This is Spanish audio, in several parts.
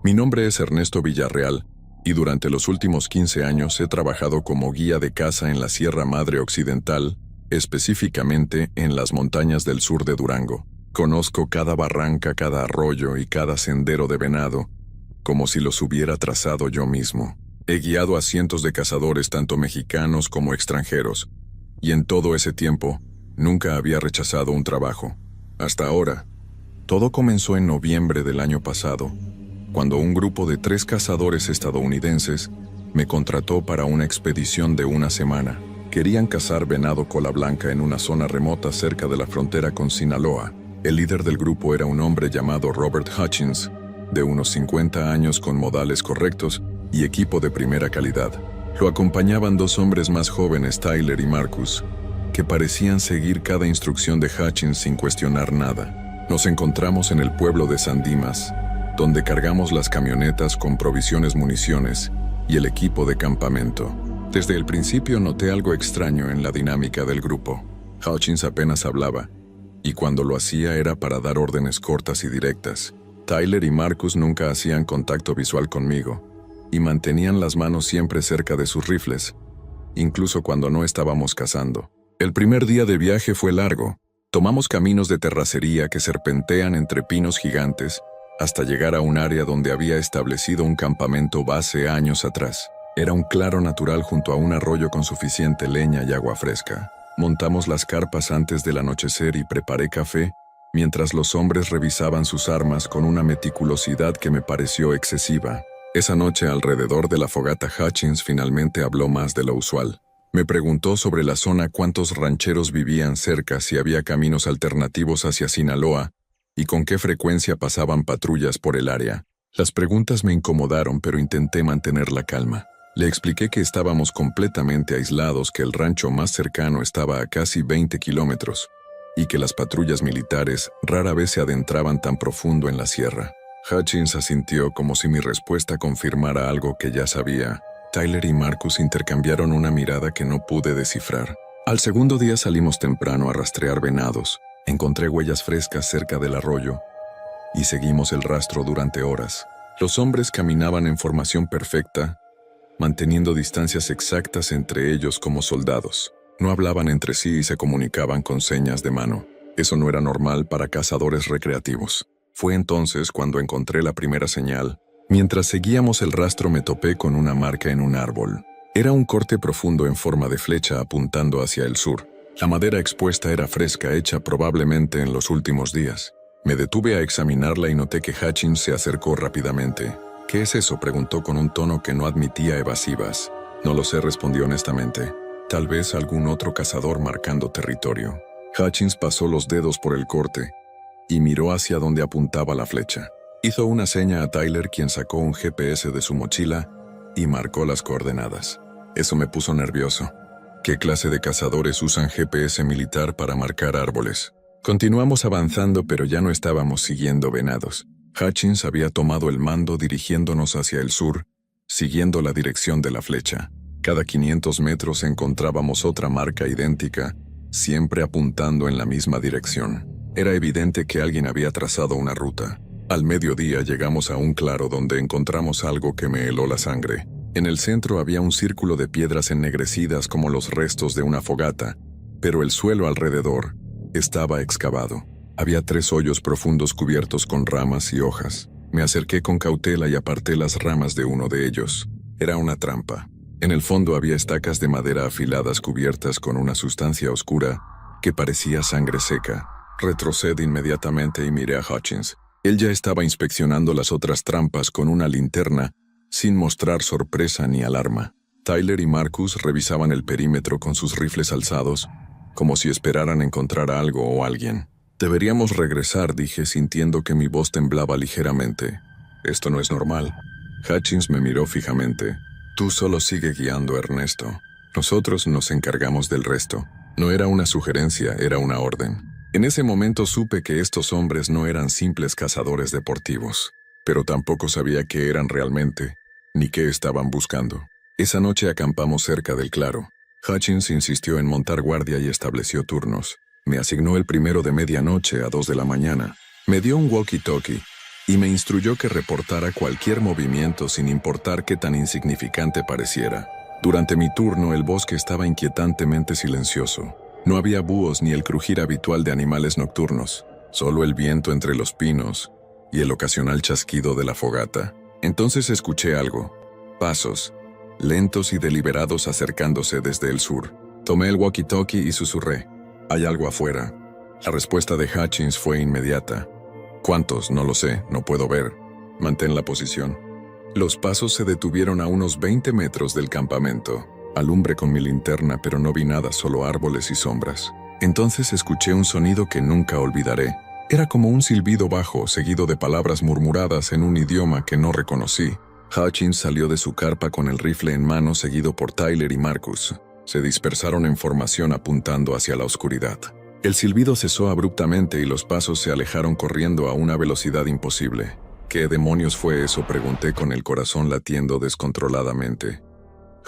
Mi nombre es Ernesto Villarreal y durante los últimos 15 años he trabajado como guía de caza en la Sierra Madre Occidental, específicamente en las montañas del sur de Durango. Conozco cada barranca, cada arroyo y cada sendero de venado, como si los hubiera trazado yo mismo. He guiado a cientos de cazadores, tanto mexicanos como extranjeros, y en todo ese tiempo, nunca había rechazado un trabajo. Hasta ahora. Todo comenzó en noviembre del año pasado, cuando un grupo de 3 cazadores estadounidenses me contrató para una expedición de una semana. Querían cazar venado cola blanca en una zona remota cerca de la frontera con Sinaloa. El líder del grupo era un hombre llamado Robert Hutchins, de unos 50 años con modales correctos y equipo de primera calidad. Lo acompañaban 2 hombres más jóvenes, Tyler y Marcus, que parecían seguir cada instrucción de Hutchins sin cuestionar nada. Nos encontramos en el pueblo de San Dimas, donde cargamos las camionetas con provisiones, municiones y el equipo de campamento. Desde el principio noté algo extraño en la dinámica del grupo. Hutchins apenas hablaba, y cuando lo hacía era para dar órdenes cortas y directas. Tyler y Marcus nunca hacían contacto visual conmigo, y mantenían las manos siempre cerca de sus rifles, incluso cuando no estábamos cazando. El primer día de viaje fue largo. Tomamos caminos de terracería que serpentean entre pinos gigantes hasta llegar a un área donde había establecido un campamento base años atrás. Era un claro natural junto a un arroyo con suficiente leña y agua fresca. Montamos las carpas antes del anochecer y preparé café, mientras los hombres revisaban sus armas con una meticulosidad que me pareció excesiva. Esa noche, alrededor de la fogata, Hutchins finalmente habló más de lo usual. Me preguntó sobre la zona, cuántos rancheros vivían cerca, si había caminos alternativos hacia Sinaloa y con qué frecuencia pasaban patrullas por el área. Las preguntas me incomodaron, pero intenté mantener la calma. Le expliqué que estábamos completamente aislados, que el rancho más cercano estaba a casi 20 kilómetros y que las patrullas militares rara vez se adentraban tan profundo en la sierra. Hutchins asintió como si mi respuesta confirmara algo que ya sabía. Tyler y Marcus intercambiaron una mirada que no pude descifrar. Al segundo día salimos temprano a rastrear venados. Encontré huellas frescas cerca del arroyo y seguimos el rastro durante horas. Los hombres caminaban en formación perfecta, manteniendo distancias exactas entre ellos como soldados. No hablaban entre sí y se comunicaban con señas de mano. Eso no era normal para cazadores recreativos. Fue entonces cuando encontré la primera señal. Mientras seguíamos el rastro me topé con una marca en un árbol. Era un corte profundo en forma de flecha apuntando hacia el sur. La madera expuesta era fresca, hecha probablemente en los últimos días. Me detuve a examinarla y noté que Hutchins se acercó rápidamente. «¿Qué es eso?», preguntó con un tono que no admitía evasivas. «No lo sé», respondí honestamente. «Tal vez algún otro cazador marcando territorio». Hutchins pasó los dedos por el corte y miró hacia donde apuntaba la flecha. Hizo una seña a Tyler, quien sacó un GPS de su mochila y marcó las coordenadas. Eso me puso nervioso. ¿Qué clase de cazadores usan GPS militar para marcar árboles? Continuamos avanzando, pero ya no estábamos siguiendo venados. Hutchins había tomado el mando dirigiéndonos hacia el sur, siguiendo la dirección de la flecha. Cada 500 metros encontrábamos otra marca idéntica, siempre apuntando en la misma dirección. Era evidente que alguien había trazado una ruta. Al mediodía llegamos a un claro donde encontramos algo que me heló la sangre. En el centro había un círculo de piedras ennegrecidas como los restos de una fogata, pero el suelo alrededor estaba excavado. Había 3 hoyos profundos cubiertos con ramas y hojas. Me acerqué con cautela y aparté las ramas de uno de ellos. Era una trampa. En el fondo había estacas de madera afiladas cubiertas con una sustancia oscura que parecía sangre seca. Retrocedí inmediatamente y miré a Hutchins. Él ya estaba inspeccionando las otras trampas con una linterna, sin mostrar sorpresa ni alarma. Tyler y Marcus revisaban el perímetro con sus rifles alzados, como si esperaran encontrar algo o alguien. «Deberíamos regresar», dije, sintiendo que mi voz temblaba ligeramente. «Esto no es normal». Hutchins me miró fijamente. «Tú solo sigue guiando, Ernesto. Nosotros nos encargamos del resto». No era una sugerencia, era una orden. En ese momento supe que estos hombres no eran simples cazadores deportivos, pero tampoco sabía qué eran realmente, ni qué estaban buscando. Esa noche acampamos cerca del claro. Hutchins insistió en montar guardia y estableció turnos. Me asignó el primero de medianoche a 2 de la mañana. Me dio un walkie-talkie y me instruyó que reportara cualquier movimiento sin importar qué tan insignificante pareciera. Durante mi turno, el bosque estaba inquietantemente silencioso. No había búhos ni el crujir habitual de animales nocturnos, solo el viento entre los pinos y el ocasional chasquido de la fogata. Entonces escuché algo. Pasos, lentos y deliberados acercándose desde el sur. Tomé el walkie-talkie y susurré: «Hay algo afuera». La respuesta de Hutchins fue inmediata. «¿Cuántos? No lo sé, no puedo ver. Mantén la posición». Los pasos se detuvieron a unos 20 metros del campamento. Alumbré con mi linterna, pero no vi nada, solo árboles y sombras. Entonces escuché un sonido que nunca olvidaré. Era como un silbido bajo, seguido de palabras murmuradas en un idioma que no reconocí. Hutchins salió de su carpa con el rifle en mano, seguido por Tyler y Marcus. Se dispersaron en formación apuntando hacia la oscuridad. El silbido cesó abruptamente y los pasos se alejaron corriendo a una velocidad imposible. ¿Qué demonios fue eso?, pregunté con el corazón latiendo descontroladamente.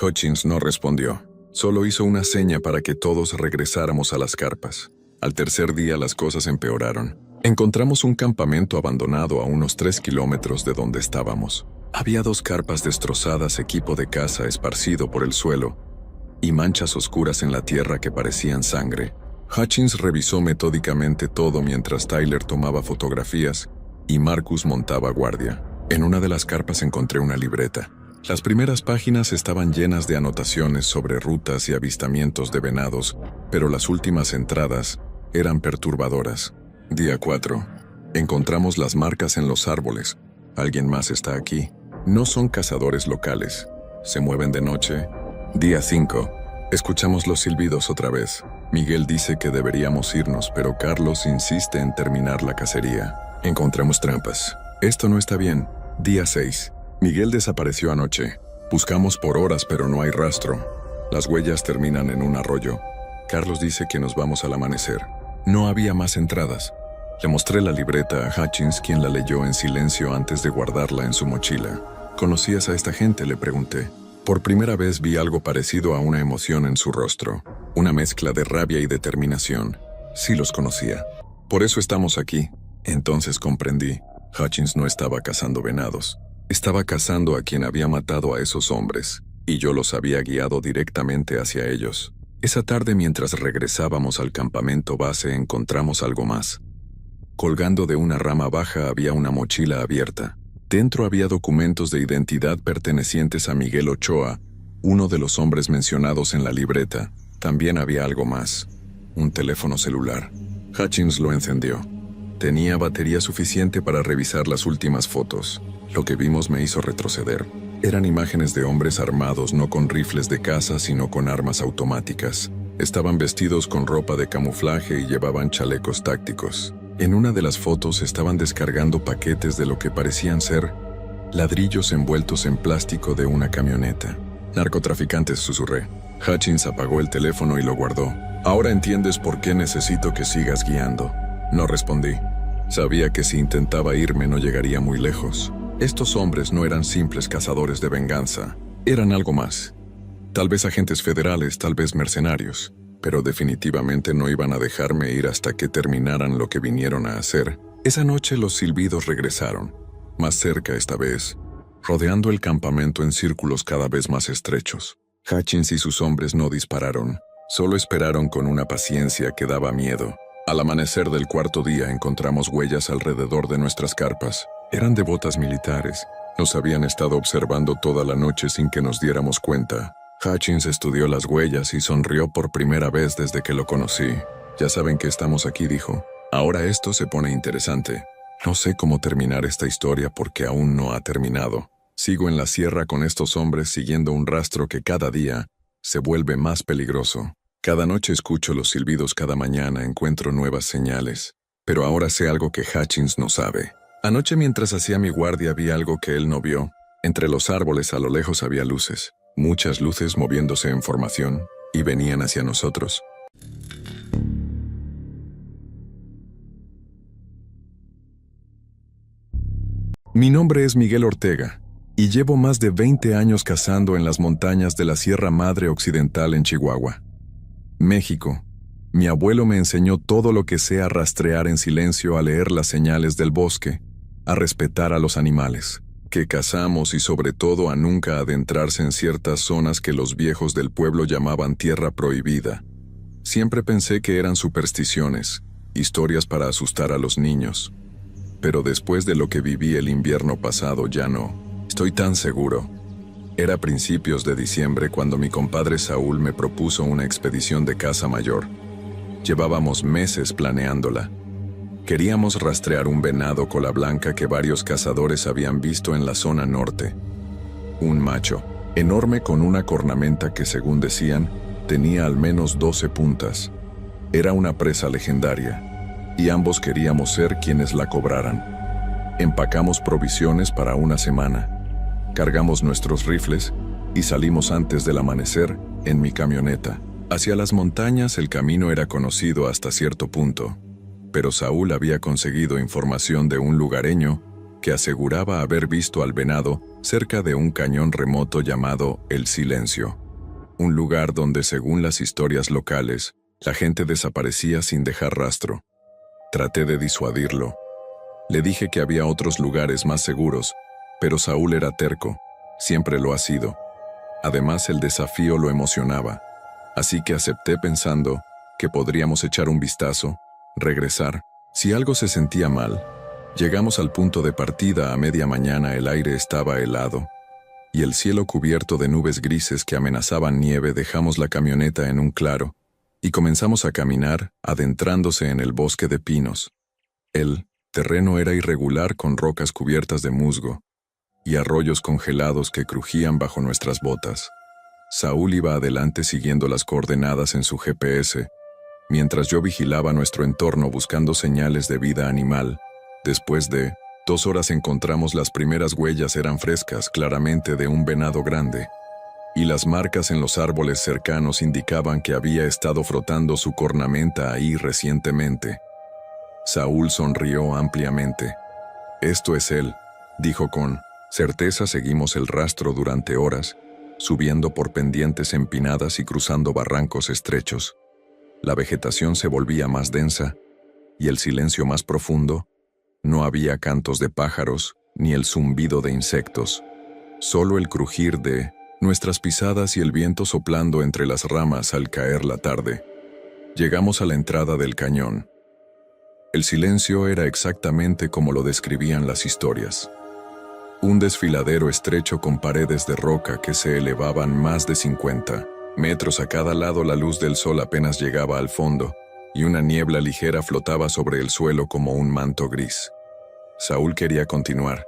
Hutchins no respondió. Solo hizo una seña para que todos regresáramos a las carpas. Al tercer día las cosas empeoraron. Encontramos un campamento abandonado a unos 3 kilómetros de donde estábamos. Había 2 carpas destrozadas, equipo de caza esparcido por el suelo y manchas oscuras en la tierra que parecían sangre. Hutchins revisó metódicamente todo mientras Tyler tomaba fotografías y Marcus montaba guardia. En una de las carpas encontré una libreta. Las primeras páginas estaban llenas de anotaciones sobre rutas y avistamientos de venados, pero las últimas entradas eran perturbadoras. Día 4. Encontramos las marcas en los árboles. Alguien más está aquí. No son cazadores locales. Se mueven de noche. Día 5. Escuchamos los silbidos otra vez. Miguel dice que deberíamos irnos, pero Carlos insiste en terminar la cacería. Encontramos trampas. Esto no está bien. Día 6. Miguel desapareció anoche. Buscamos por horas, pero no hay rastro. Las huellas terminan en un arroyo. Carlos dice que nos vamos al amanecer. No había más entradas. Le mostré la libreta a Hutchins, quien la leyó en silencio antes de guardarla en su mochila. ¿Conocías a esta gente?, le pregunté. Por primera vez vi algo parecido a una emoción en su rostro. Una mezcla de rabia y determinación. Sí los conocía. Por eso estamos aquí. Entonces comprendí. Hutchins no estaba cazando venados. Estaba cazando a quien había matado a esos hombres, y yo los había guiado directamente hacia ellos. Esa tarde, mientras regresábamos al campamento base, encontramos algo más. Colgando de una rama baja había una mochila abierta. Dentro había documentos de identidad pertenecientes a Miguel Ochoa, uno de los hombres mencionados en la libreta. También había algo más, un teléfono celular. Hutchins lo encendió. Tenía batería suficiente para revisar las últimas fotos. Lo que vimos me hizo retroceder. Eran imágenes de hombres armados, no con rifles de caza, sino con armas automáticas. Estaban vestidos con ropa de camuflaje y llevaban chalecos tácticos. En una de las fotos estaban descargando paquetes de lo que parecían ser ladrillos envueltos en plástico de una camioneta. «Narcotraficantes», susurré. Hutchins apagó el teléfono y lo guardó. «Ahora entiendes por qué necesito que sigas guiando». No respondí. Sabía que si intentaba irme no llegaría muy lejos. Estos hombres no eran simples cazadores de venganza. Eran algo más. Tal vez agentes federales, tal vez mercenarios. Pero definitivamente no iban a dejarme ir hasta que terminaran lo que vinieron a hacer. Esa noche los silbidos regresaron. Más cerca esta vez, rodeando el campamento en círculos cada vez más estrechos. Hutchins y sus hombres no dispararon. Solo esperaron con una paciencia que daba miedo. Al amanecer del cuarto día encontramos huellas alrededor de nuestras carpas. Eran de botas militares. Nos habían estado observando toda la noche sin que nos diéramos cuenta. Hutchins estudió las huellas y sonrió por primera vez desde que lo conocí. «Ya saben que estamos aquí», dijo. «Ahora esto se pone interesante. No sé cómo terminar esta historia porque aún no ha terminado. Sigo en la sierra con estos hombres siguiendo un rastro que cada día se vuelve más peligroso. Cada noche escucho los silbidos, cada mañana encuentro nuevas señales. Pero ahora sé algo que Hutchins no sabe. Anoche mientras hacía mi guardia vi algo que él no vio. Entre los árboles a lo lejos había luces. Muchas luces moviéndose en formación y venían hacia nosotros. Mi nombre es Miguel Ortega y llevo más de 20 años cazando en las montañas de la Sierra Madre Occidental en Chihuahua, México. Mi abuelo me enseñó todo lo que sé a rastrear en silencio, a leer las señales del bosque a respetar a los animales que cazamos y sobre todo a nunca adentrarse en ciertas zonas que los viejos del pueblo llamaban tierra prohibida. Siempre pensé que eran supersticiones, historias para asustar a los niños. Pero después de lo que viví el invierno pasado ya no estoy tan seguro. Era principios de diciembre cuando mi compadre Saúl me propuso una expedición de caza mayor. Llevábamos meses planeándola. Queríamos rastrear un venado cola blanca que varios cazadores habían visto en la zona norte. Un macho, enorme con una cornamenta que, según decían, tenía al menos 12 puntas. Era una presa legendaria, y ambos queríamos ser quienes la cobraran. Empacamos provisiones para una semana. Cargamos nuestros rifles y salimos antes del amanecer en mi camioneta. Hacia las montañas el camino era conocido hasta cierto punto, pero Saúl había conseguido información de un lugareño que aseguraba haber visto al venado cerca de un cañón remoto llamado El Silencio, un lugar donde, según las historias locales, la gente desaparecía sin dejar rastro. Traté de disuadirlo. Le dije que había otros lugares más seguros, pero Saúl era terco, siempre lo ha sido. Además, el desafío lo emocionaba, así que acepté pensando que podríamos echar un vistazo, regresar, si algo se sentía mal. Llegamos al punto de partida a media mañana. El aire estaba helado y el cielo cubierto de nubes grises que amenazaban nieve. Dejamos la camioneta en un claro y comenzamos a caminar, adentrándose en el bosque de pinos. El terreno era irregular, con rocas cubiertas de musgo y arroyos congelados que crujían bajo nuestras botas. Saúl iba adelante siguiendo las coordenadas en su GPS, mientras yo vigilaba nuestro entorno buscando señales de vida animal. Después de 2 horas encontramos las primeras huellas. Eran frescas, claramente de un venado grande, y las marcas en los árboles cercanos indicaban que había estado frotando su cornamenta ahí recientemente. Saúl sonrió ampliamente. «Esto es él», dijo con certeza. Seguimos el rastro durante horas, subiendo por pendientes empinadas y cruzando barrancos estrechos. La vegetación se volvía más densa y el silencio más profundo. No había cantos de pájaros ni el zumbido de insectos, solo el crujir de nuestras pisadas y el viento soplando entre las ramas al caer la tarde. Llegamos a la entrada del cañón. El silencio era exactamente como lo describían las historias. Un desfiladero estrecho con paredes de roca que se elevaban más de 50 metros a cada lado. La luz del sol apenas llegaba al fondo, y una niebla ligera flotaba sobre el suelo como un manto gris. Saúl quería continuar,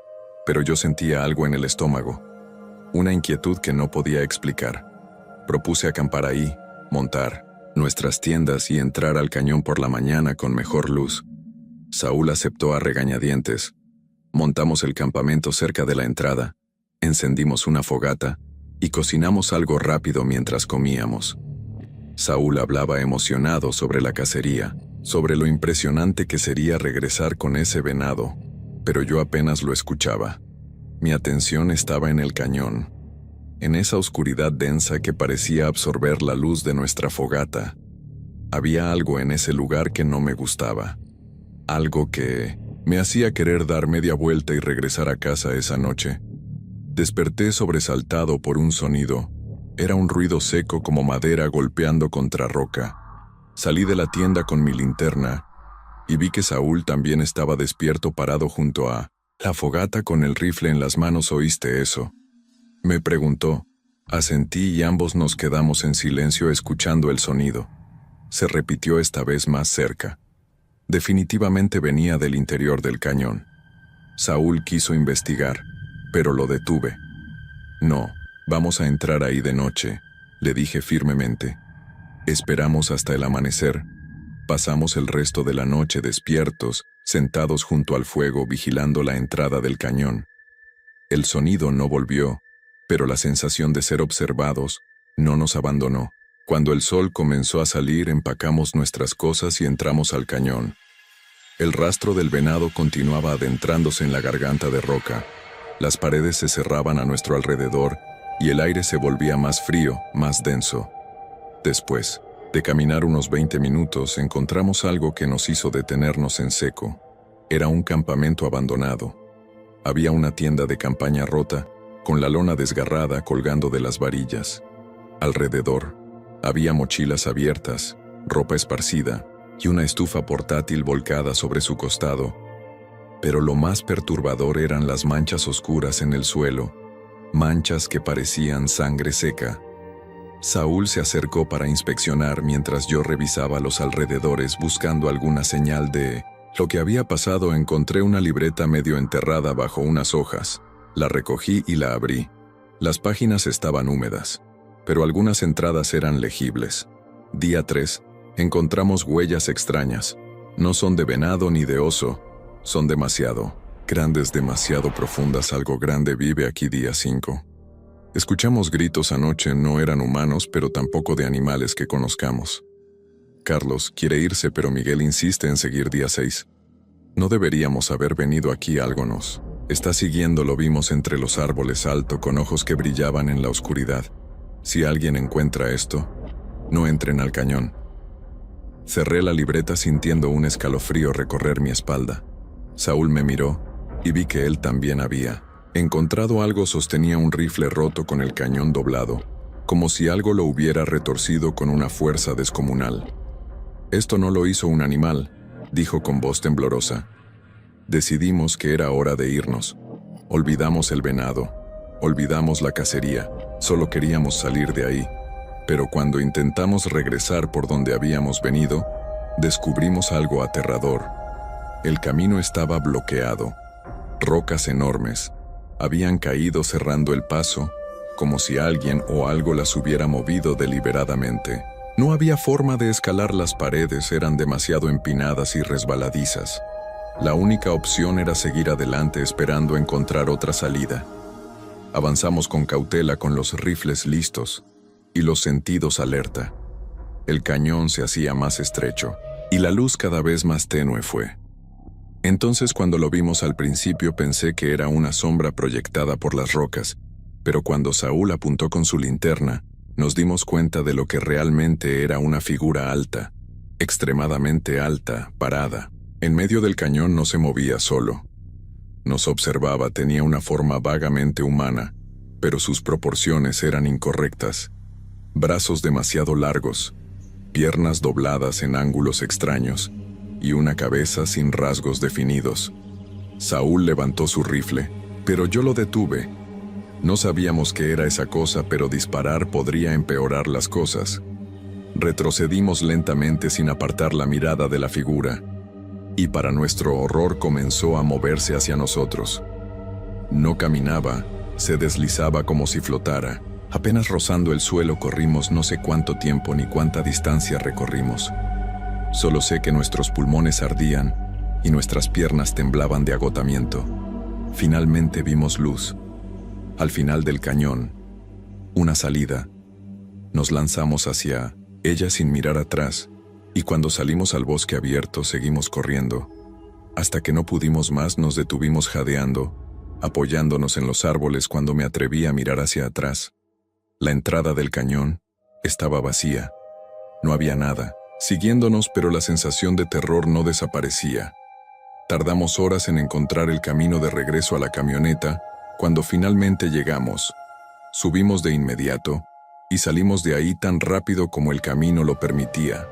pero yo sentía algo en el estómago, una inquietud que no podía explicar. Propuse acampar ahí, montar nuestras tiendas y entrar al cañón por la mañana con mejor luz. Saúl aceptó a regañadientes. Montamos el campamento cerca de la entrada, encendimos una fogata y cocinamos algo rápido mientras comíamos. Saúl hablaba emocionado sobre la cacería, sobre lo impresionante que sería regresar con ese venado, pero yo apenas lo escuchaba. Mi atención estaba en el cañón, en esa oscuridad densa que parecía absorber la luz de nuestra fogata. Había algo en ese lugar que no me gustaba, algo que me hacía querer dar media vuelta y regresar a casa esa noche. Desperté sobresaltado por un sonido. Era un ruido seco como madera golpeando contra roca. Salí de la tienda con mi linterna y vi que Saúl también estaba despierto, parado junto a la fogata con el rifle en las manos. «¿Oíste eso?», me preguntó. Asentí y ambos nos quedamos en silencio escuchando el sonido. Se repitió esta vez más cerca. Definitivamente venía del interior del cañón. Saúl quiso investigar, pero lo detuve. «No, vamos a entrar ahí de noche», le dije firmemente. Esperamos hasta el amanecer. Pasamos el resto de la noche despiertos, sentados junto al fuego vigilando la entrada del cañón. El sonido no volvió, pero la sensación de ser observados no nos abandonó. Cuando el sol comenzó a salir, empacamos nuestras cosas y entramos al cañón. El rastro del venado continuaba adentrándose en la garganta de roca. Las paredes se cerraban a nuestro alrededor y el aire se volvía más frío, más denso. Después de caminar unos 20 minutos, encontramos algo que nos hizo detenernos en seco. Era un campamento abandonado. Había una tienda de campaña rota, con la lona desgarrada colgando de las varillas. Alrededor, había mochilas abiertas, ropa esparcida y una estufa portátil volcada sobre su costado. Pero lo más perturbador eran las manchas oscuras en el suelo, manchas que parecían sangre seca. Saúl se acercó para inspeccionar mientras yo revisaba los alrededores buscando alguna señal de lo que había pasado. Encontré una libreta medio enterrada bajo unas hojas. La recogí y la abrí. Las páginas estaban húmedas, pero algunas entradas eran legibles. Día 3. Encontramos huellas extrañas. No son de venado ni de oso. Son demasiado grandes, demasiado profundas. Algo grande vive aquí. Día 5. Escuchamos gritos anoche. No eran humanos, pero tampoco de animales que conozcamos. Carlos quiere irse, pero Miguel insiste en seguir. Día 6. No deberíamos haber venido aquí. Algo nos está siguiendo. Lo vimos entre los árboles, alto, con ojos que brillaban en la oscuridad. Si alguien encuentra esto, no entren al cañón. Cerré la libreta sintiendo un escalofrío recorrer mi espalda. Saúl me miró y vi que él también había encontrado algo. Sostenía un rifle roto con el cañón doblado, como si algo lo hubiera retorcido con una fuerza descomunal. Esto no lo hizo un animal, dijo con voz temblorosa. Decidimos que era hora de irnos. Olvidamos el venado, olvidamos la cacería, solo queríamos salir de ahí. Pero cuando intentamos regresar por donde habíamos venido, descubrimos algo aterrador. El camino estaba bloqueado. Rocas enormes habían caído cerrando el paso, como si alguien o algo las hubiera movido deliberadamente. No había forma de escalar las paredes, eran demasiado empinadas y resbaladizas. La única opción era seguir adelante esperando encontrar otra salida. Avanzamos con cautela, con los rifles listos y los sentidos alerta. El cañón se hacía más estrecho y la luz cada vez más tenue fue. Entonces, cuando lo vimos al principio, pensé que era una sombra proyectada por las rocas, pero cuando Saúl apuntó con su linterna, nos dimos cuenta de lo que realmente era: una figura alta, extremadamente alta, parada. En medio del cañón. No se movía solo. Nos observaba. Tenía una forma vagamente humana, pero sus proporciones eran incorrectas. Brazos demasiado largos, piernas dobladas en ángulos extraños, y una cabeza sin rasgos definidos. Saúl levantó su rifle, pero yo lo detuve. No sabíamos qué era esa cosa, pero disparar podría empeorar las cosas. Retrocedimos lentamente sin apartar la mirada de la figura, y para nuestro horror comenzó a moverse hacia nosotros. No caminaba, se deslizaba como si flotara. Apenas rozando el suelo corrimos. No sé cuánto tiempo ni cuánta distancia recorrimos. Solo sé que nuestros pulmones ardían y nuestras piernas temblaban de agotamiento. Finalmente vimos luz. Al final del cañón, una salida. Nos lanzamos hacia ella sin mirar atrás, y cuando salimos al bosque abierto seguimos corriendo. Hasta que no pudimos más, nos detuvimos jadeando, apoyándonos en los árboles. Cuando me atreví a mirar hacia atrás, la entrada del cañón estaba vacía. No había nada siguiéndonos, pero la sensación de terror no desaparecía. Tardamos horas en encontrar el camino de regreso a la camioneta. Cuando finalmente llegamos, subimos de inmediato y salimos de ahí tan rápido como el camino lo permitía.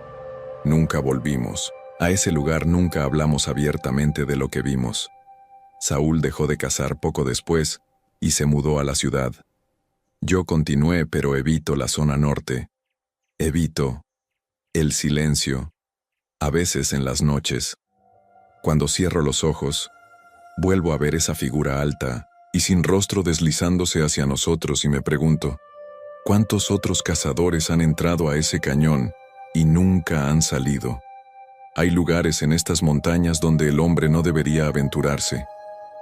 Nunca volvimos a ese lugar. Nunca hablamos abiertamente de lo que vimos. Saúl dejó de cazar poco después y se mudó a la ciudad. Yo continué, pero evito la zona norte. Evito el silencio. A veces en las noches, cuando cierro los ojos, vuelvo a ver esa figura alta y sin rostro deslizándose hacia nosotros, y me pregunto, ¿cuántos otros cazadores han entrado a ese cañón y nunca han salido? Hay lugares en estas montañas donde el hombre no debería aventurarse,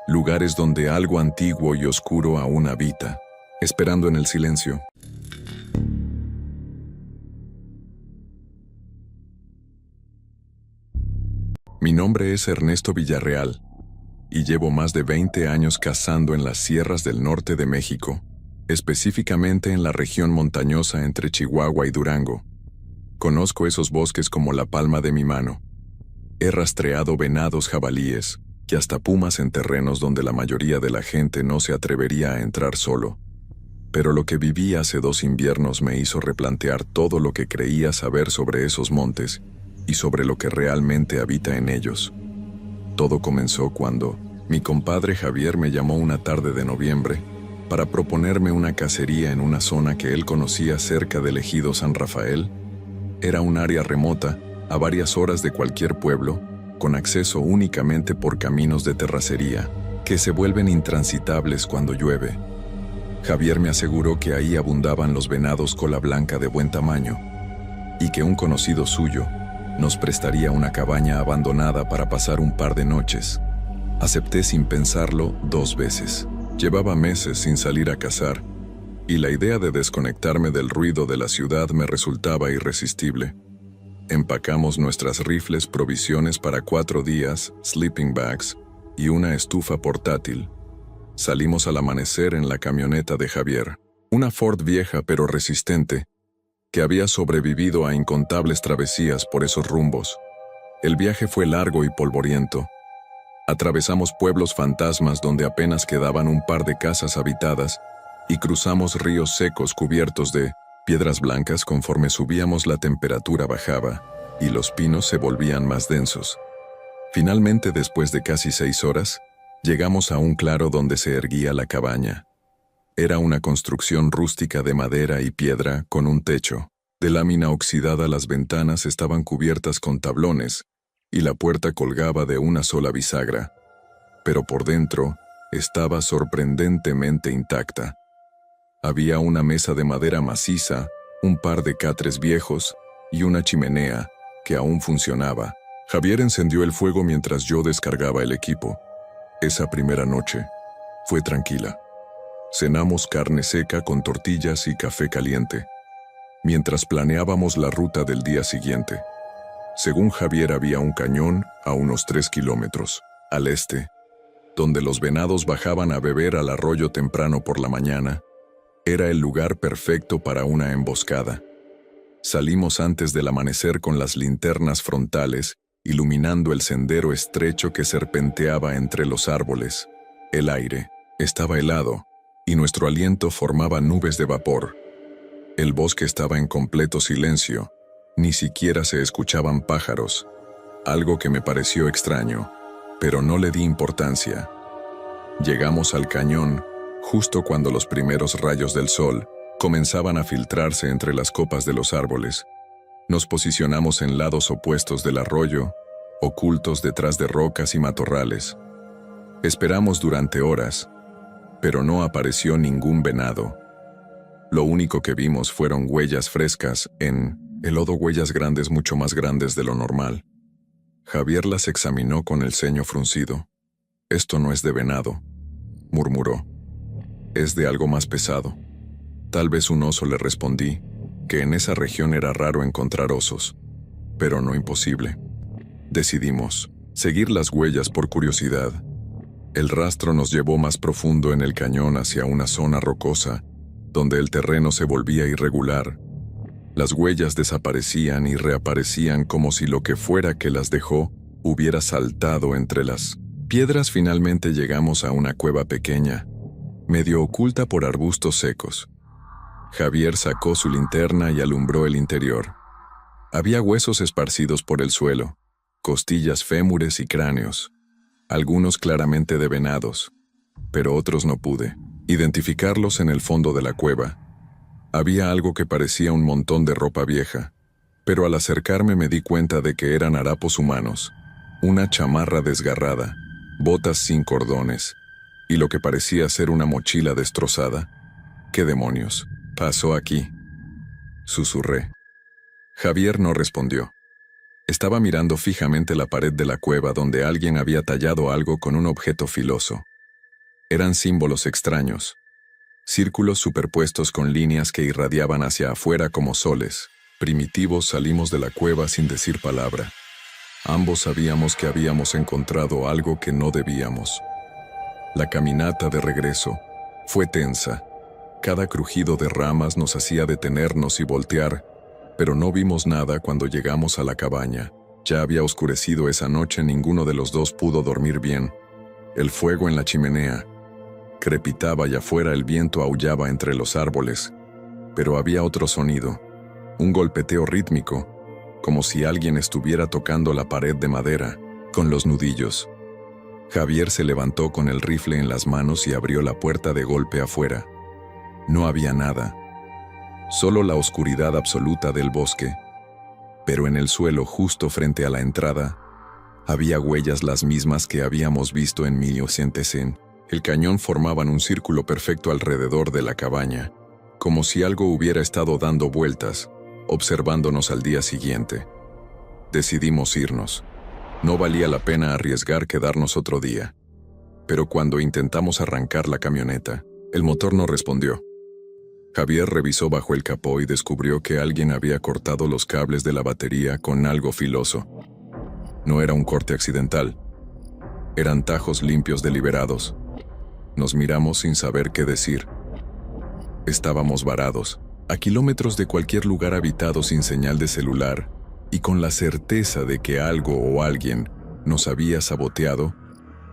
lugares donde algo antiguo y oscuro aún habita, esperando en el silencio. Mi nombre es Ernesto Villarreal, y llevo más de 20 años cazando en las sierras del norte de México, específicamente en la región montañosa entre Chihuahua y Durango. Conozco esos bosques como la palma de mi mano. He rastreado venados, jabalíes, que hasta pumas en terrenos donde la mayoría de la gente no se atrevería a entrar solo. Pero lo que viví hace 2 inviernos me hizo replantear todo lo que creía saber sobre esos montes y sobre lo que realmente habita en ellos. Todo comenzó cuando mi compadre Javier me llamó una tarde de noviembre para proponerme una cacería en una zona que él conocía cerca del ejido San Rafael. Era un área remota, a varias horas de cualquier pueblo, con acceso únicamente por caminos de terracería, que se vuelven intransitables cuando llueve. Javier me aseguró que ahí abundaban los venados cola blanca de buen tamaño, y que un conocido suyo nos prestaría una cabaña abandonada para pasar un par de noches. Acepté sin pensarlo 2 veces. Llevaba meses sin salir a cazar, y la idea de desconectarme del ruido de la ciudad me resultaba irresistible. Empacamos nuestras rifles, provisiones para 4 días, sleeping bags y una estufa portátil. Salimos al amanecer en la camioneta de Javier, una Ford vieja pero resistente, que había sobrevivido a incontables travesías por esos rumbos. El viaje fue largo y polvoriento. Atravesamos pueblos fantasmas donde apenas quedaban un par de casas habitadas y cruzamos ríos secos cubiertos de piedras blancas conforme subíamos la temperatura bajaba y los pinos se volvían más densos. Finalmente, después de casi 6 horas, llegamos a un claro donde se erguía la cabaña. Era una construcción rústica de madera y piedra con un techo. De lámina oxidada las ventanas estaban cubiertas con tablones y la puerta colgaba de una sola bisagra. Pero por dentro estaba sorprendentemente intacta. Había una mesa de madera maciza, un par de catres viejos y una chimenea que aún funcionaba. Javier encendió el fuego mientras yo descargaba el equipo. Esa primera noche fue tranquila. Cenamos carne seca con tortillas y café caliente, mientras planeábamos la ruta del día siguiente. Según Javier, había un cañón a unos 3 kilómetros al este, donde los venados bajaban a beber al arroyo temprano por la mañana. Era el lugar perfecto para una emboscada. Salimos antes del amanecer con las linternas frontales, iluminando el sendero estrecho que serpenteaba entre los árboles. El aire estaba helado, y nuestro aliento formaba nubes de vapor. El bosque estaba en completo silencio, ni siquiera se escuchaban pájaros, algo que me pareció extraño, pero no le di importancia. Llegamos al cañón justo cuando los primeros rayos del sol comenzaban a filtrarse entre las copas de los árboles. Nos posicionamos en lados opuestos del arroyo, ocultos detrás de rocas y matorrales. Esperamos durante horas, pero no apareció ningún venado. Lo único que vimos fueron huellas frescas en el lodo, huellas grandes, mucho más grandes de lo normal. Javier las examinó con el ceño fruncido. «Esto no es de venado», murmuró. «Es de algo más pesado». «Tal vez un oso», le respondí, que en esa región era raro encontrar osos, pero no imposible. Decidimos seguir las huellas por curiosidad. El rastro nos llevó más profundo en el cañón hacia una zona rocosa, donde el terreno se volvía irregular. Las huellas desaparecían y reaparecían como si lo que fuera que las dejó hubiera saltado entre las piedras. Finalmente llegamos a una cueva pequeña, medio oculta por arbustos secos. Javier sacó su linterna y alumbró el interior. Había huesos esparcidos por el suelo, costillas, fémures y cráneos, algunos claramente de venados, pero otros no pude identificarlos. En el fondo de la cueva había algo que parecía un montón de ropa vieja, pero al acercarme me di cuenta de que eran harapos humanos, una chamarra desgarrada, botas sin cordones, y lo que parecía ser una mochila destrozada. ¿Qué demonios pasó aquí?, susurré. Javier no respondió. Estaba mirando fijamente la pared de la cueva donde alguien había tallado algo con un objeto filoso. Eran símbolos extraños, círculos superpuestos con líneas que irradiaban hacia afuera como soles. Primitivos. Salimos de la cueva sin decir palabra. Ambos sabíamos que habíamos encontrado algo que no debíamos. La caminata de regreso fue tensa. Cada crujido de ramas nos hacía detenernos y voltear, pero no vimos nada cuando llegamos a la cabaña, Ya había oscurecido esa noche, ninguno de los dos pudo dormir bien. El fuego en la chimenea crepitaba y afuera el viento aullaba entre los árboles. Pero había otro sonido, un golpeteo rítmico, como si alguien estuviera tocando la pared de madera, con los nudillos. Javier se levantó con el rifle en las manos y abrió la puerta de golpe afuera. No había nada, solo la oscuridad absoluta del bosque. Pero en el suelo, justo frente a la entrada, había huellas las mismas que habíamos visto en Miocentesen. El cañón formaban un círculo perfecto alrededor de la cabaña, como si algo hubiera estado dando vueltas, observándonos al día siguiente. Decidimos irnos. No valía la pena arriesgar quedarnos otro día. Pero cuando intentamos arrancar la camioneta, el motor no respondió. Javier revisó bajo el capó y descubrió que alguien había cortado los cables de la batería con algo filoso. No era un corte accidental. Eran tajos limpios deliberados. Nos miramos sin saber qué decir. Estábamos varados, a kilómetros de cualquier lugar habitado sin señal de celular, y con la certeza de que algo o alguien nos había saboteado.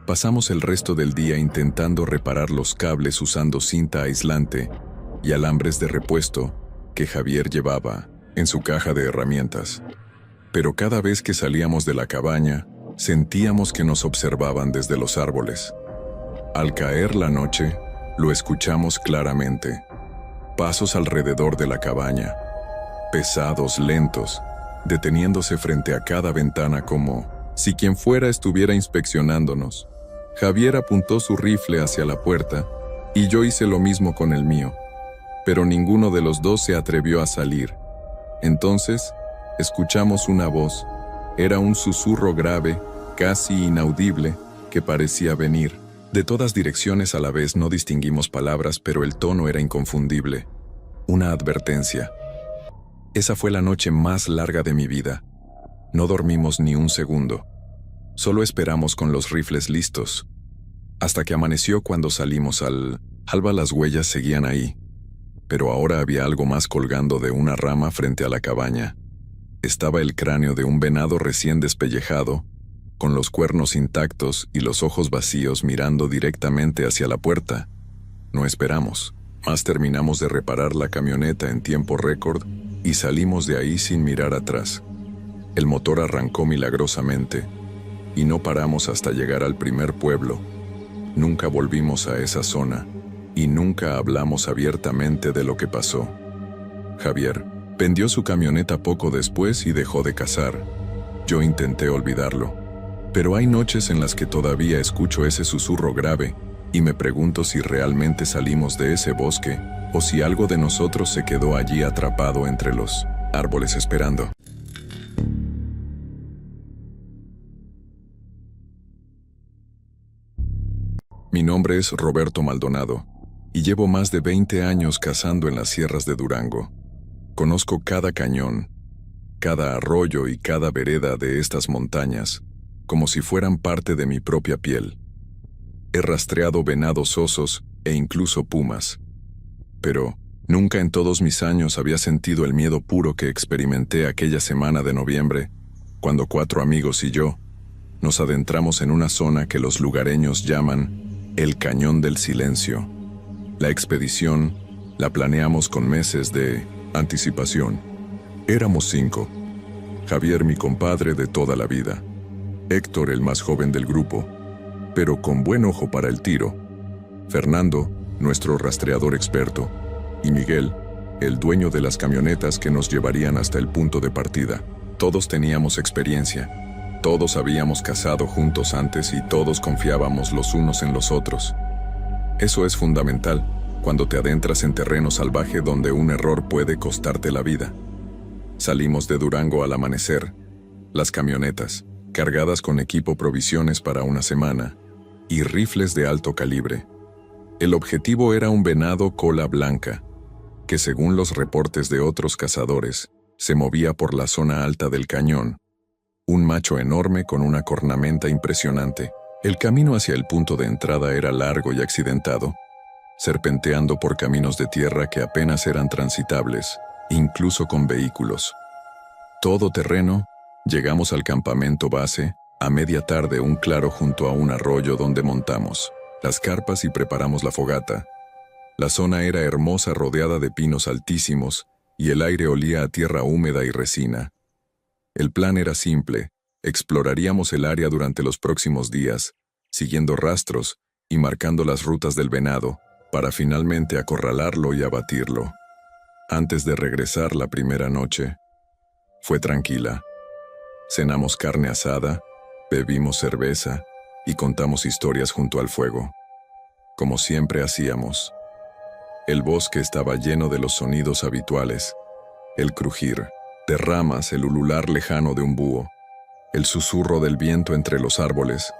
Pasamos el resto del día intentando reparar los cables usando cinta aislante y alambres de repuesto que Javier llevaba en su caja de herramientas. Pero cada vez que salíamos de la cabaña, sentíamos que nos observaban desde los árboles. Al caer la noche, lo escuchamos claramente. Pasos alrededor de la cabaña, pesados, lentos, deteniéndose frente a cada ventana como si quien fuera estuviera inspeccionándonos. Javier apuntó su rifle hacia la puerta y yo hice lo mismo con el mío, pero ninguno de los dos se atrevió a salir. Entonces, escuchamos una voz. Era un susurro grave, casi inaudible, que parecía venir de todas direcciones a la vez. No distinguimos palabras, pero el tono era inconfundible. Una advertencia. Esa fue la noche más larga de mi vida. No dormimos ni un segundo. Solo esperamos con los rifles listos. Hasta que amaneció cuando salimos al alba. Las huellas seguían ahí. Pero ahora había algo más colgando de una rama frente a la cabaña. Estaba el cráneo de un venado recién despellejado, con los cuernos intactos y los ojos vacíos mirando directamente hacia la puerta. No esperamos, más terminamos de reparar la camioneta en tiempo récord y salimos de ahí sin mirar atrás. El motor arrancó milagrosamente y no paramos hasta llegar al primer pueblo. Nunca volvimos a esa zona y nunca hablamos abiertamente de lo que pasó. Javier vendió su camioneta poco después y dejó de cazar. Yo intenté olvidarlo. Pero hay noches en las que todavía escucho ese susurro grave y me pregunto si realmente salimos de ese bosque o si algo de nosotros se quedó allí atrapado entre los árboles esperando. Mi nombre es Roberto Maldonado y llevo más de 20 años cazando en las sierras de Durango. Conozco cada cañón, cada arroyo y cada vereda de estas montañas, como si fueran parte de mi propia piel. He rastreado venados, osos e incluso pumas. Pero nunca en todos mis años había sentido el miedo puro que experimenté aquella semana de noviembre, cuando 4 amigos y yo nos adentramos en una zona que los lugareños llaman el Cañón del Silencio. La expedición la planeamos con meses de anticipación. Éramos 5. Javier, mi compadre de toda la vida. Héctor, el más joven del grupo, pero con buen ojo para el tiro. Fernando, nuestro rastreador experto. Y Miguel, el dueño de las camionetas que nos llevarían hasta el punto de partida. Todos teníamos experiencia. Todos habíamos cazado juntos antes y todos confiábamos los unos en los otros. Eso es fundamental cuando te adentras en terreno salvaje donde un error puede costarte la vida. Salimos de Durango al amanecer. Las camionetas, cargadas con equipo, provisiones para una semana, y rifles de alto calibre. El objetivo era un venado cola blanca, que según los reportes de otros cazadores, se movía por la zona alta del cañón. Un macho enorme con una cornamenta impresionante. El camino hacia el punto de entrada era largo y accidentado, serpenteando por caminos de tierra que apenas eran transitables, incluso con vehículos. Todo terreno Llegamos al campamento base, a media tarde un claro junto a un arroyo donde montamos las carpas y preparamos la fogata. La zona era hermosa, rodeada de pinos altísimos, y el aire olía a tierra húmeda y resina. El plan era simple: exploraríamos el área durante los próximos días, siguiendo rastros y marcando las rutas del venado, para finalmente acorralarlo y abatirlo. Antes de regresar la primera noche, fue tranquila. Cenamos carne asada, bebimos cerveza y contamos historias junto al fuego, como siempre hacíamos. El bosque estaba lleno de los sonidos habituales: el crujir de ramas, el ulular lejano de un búho, el susurro del viento entre los árboles.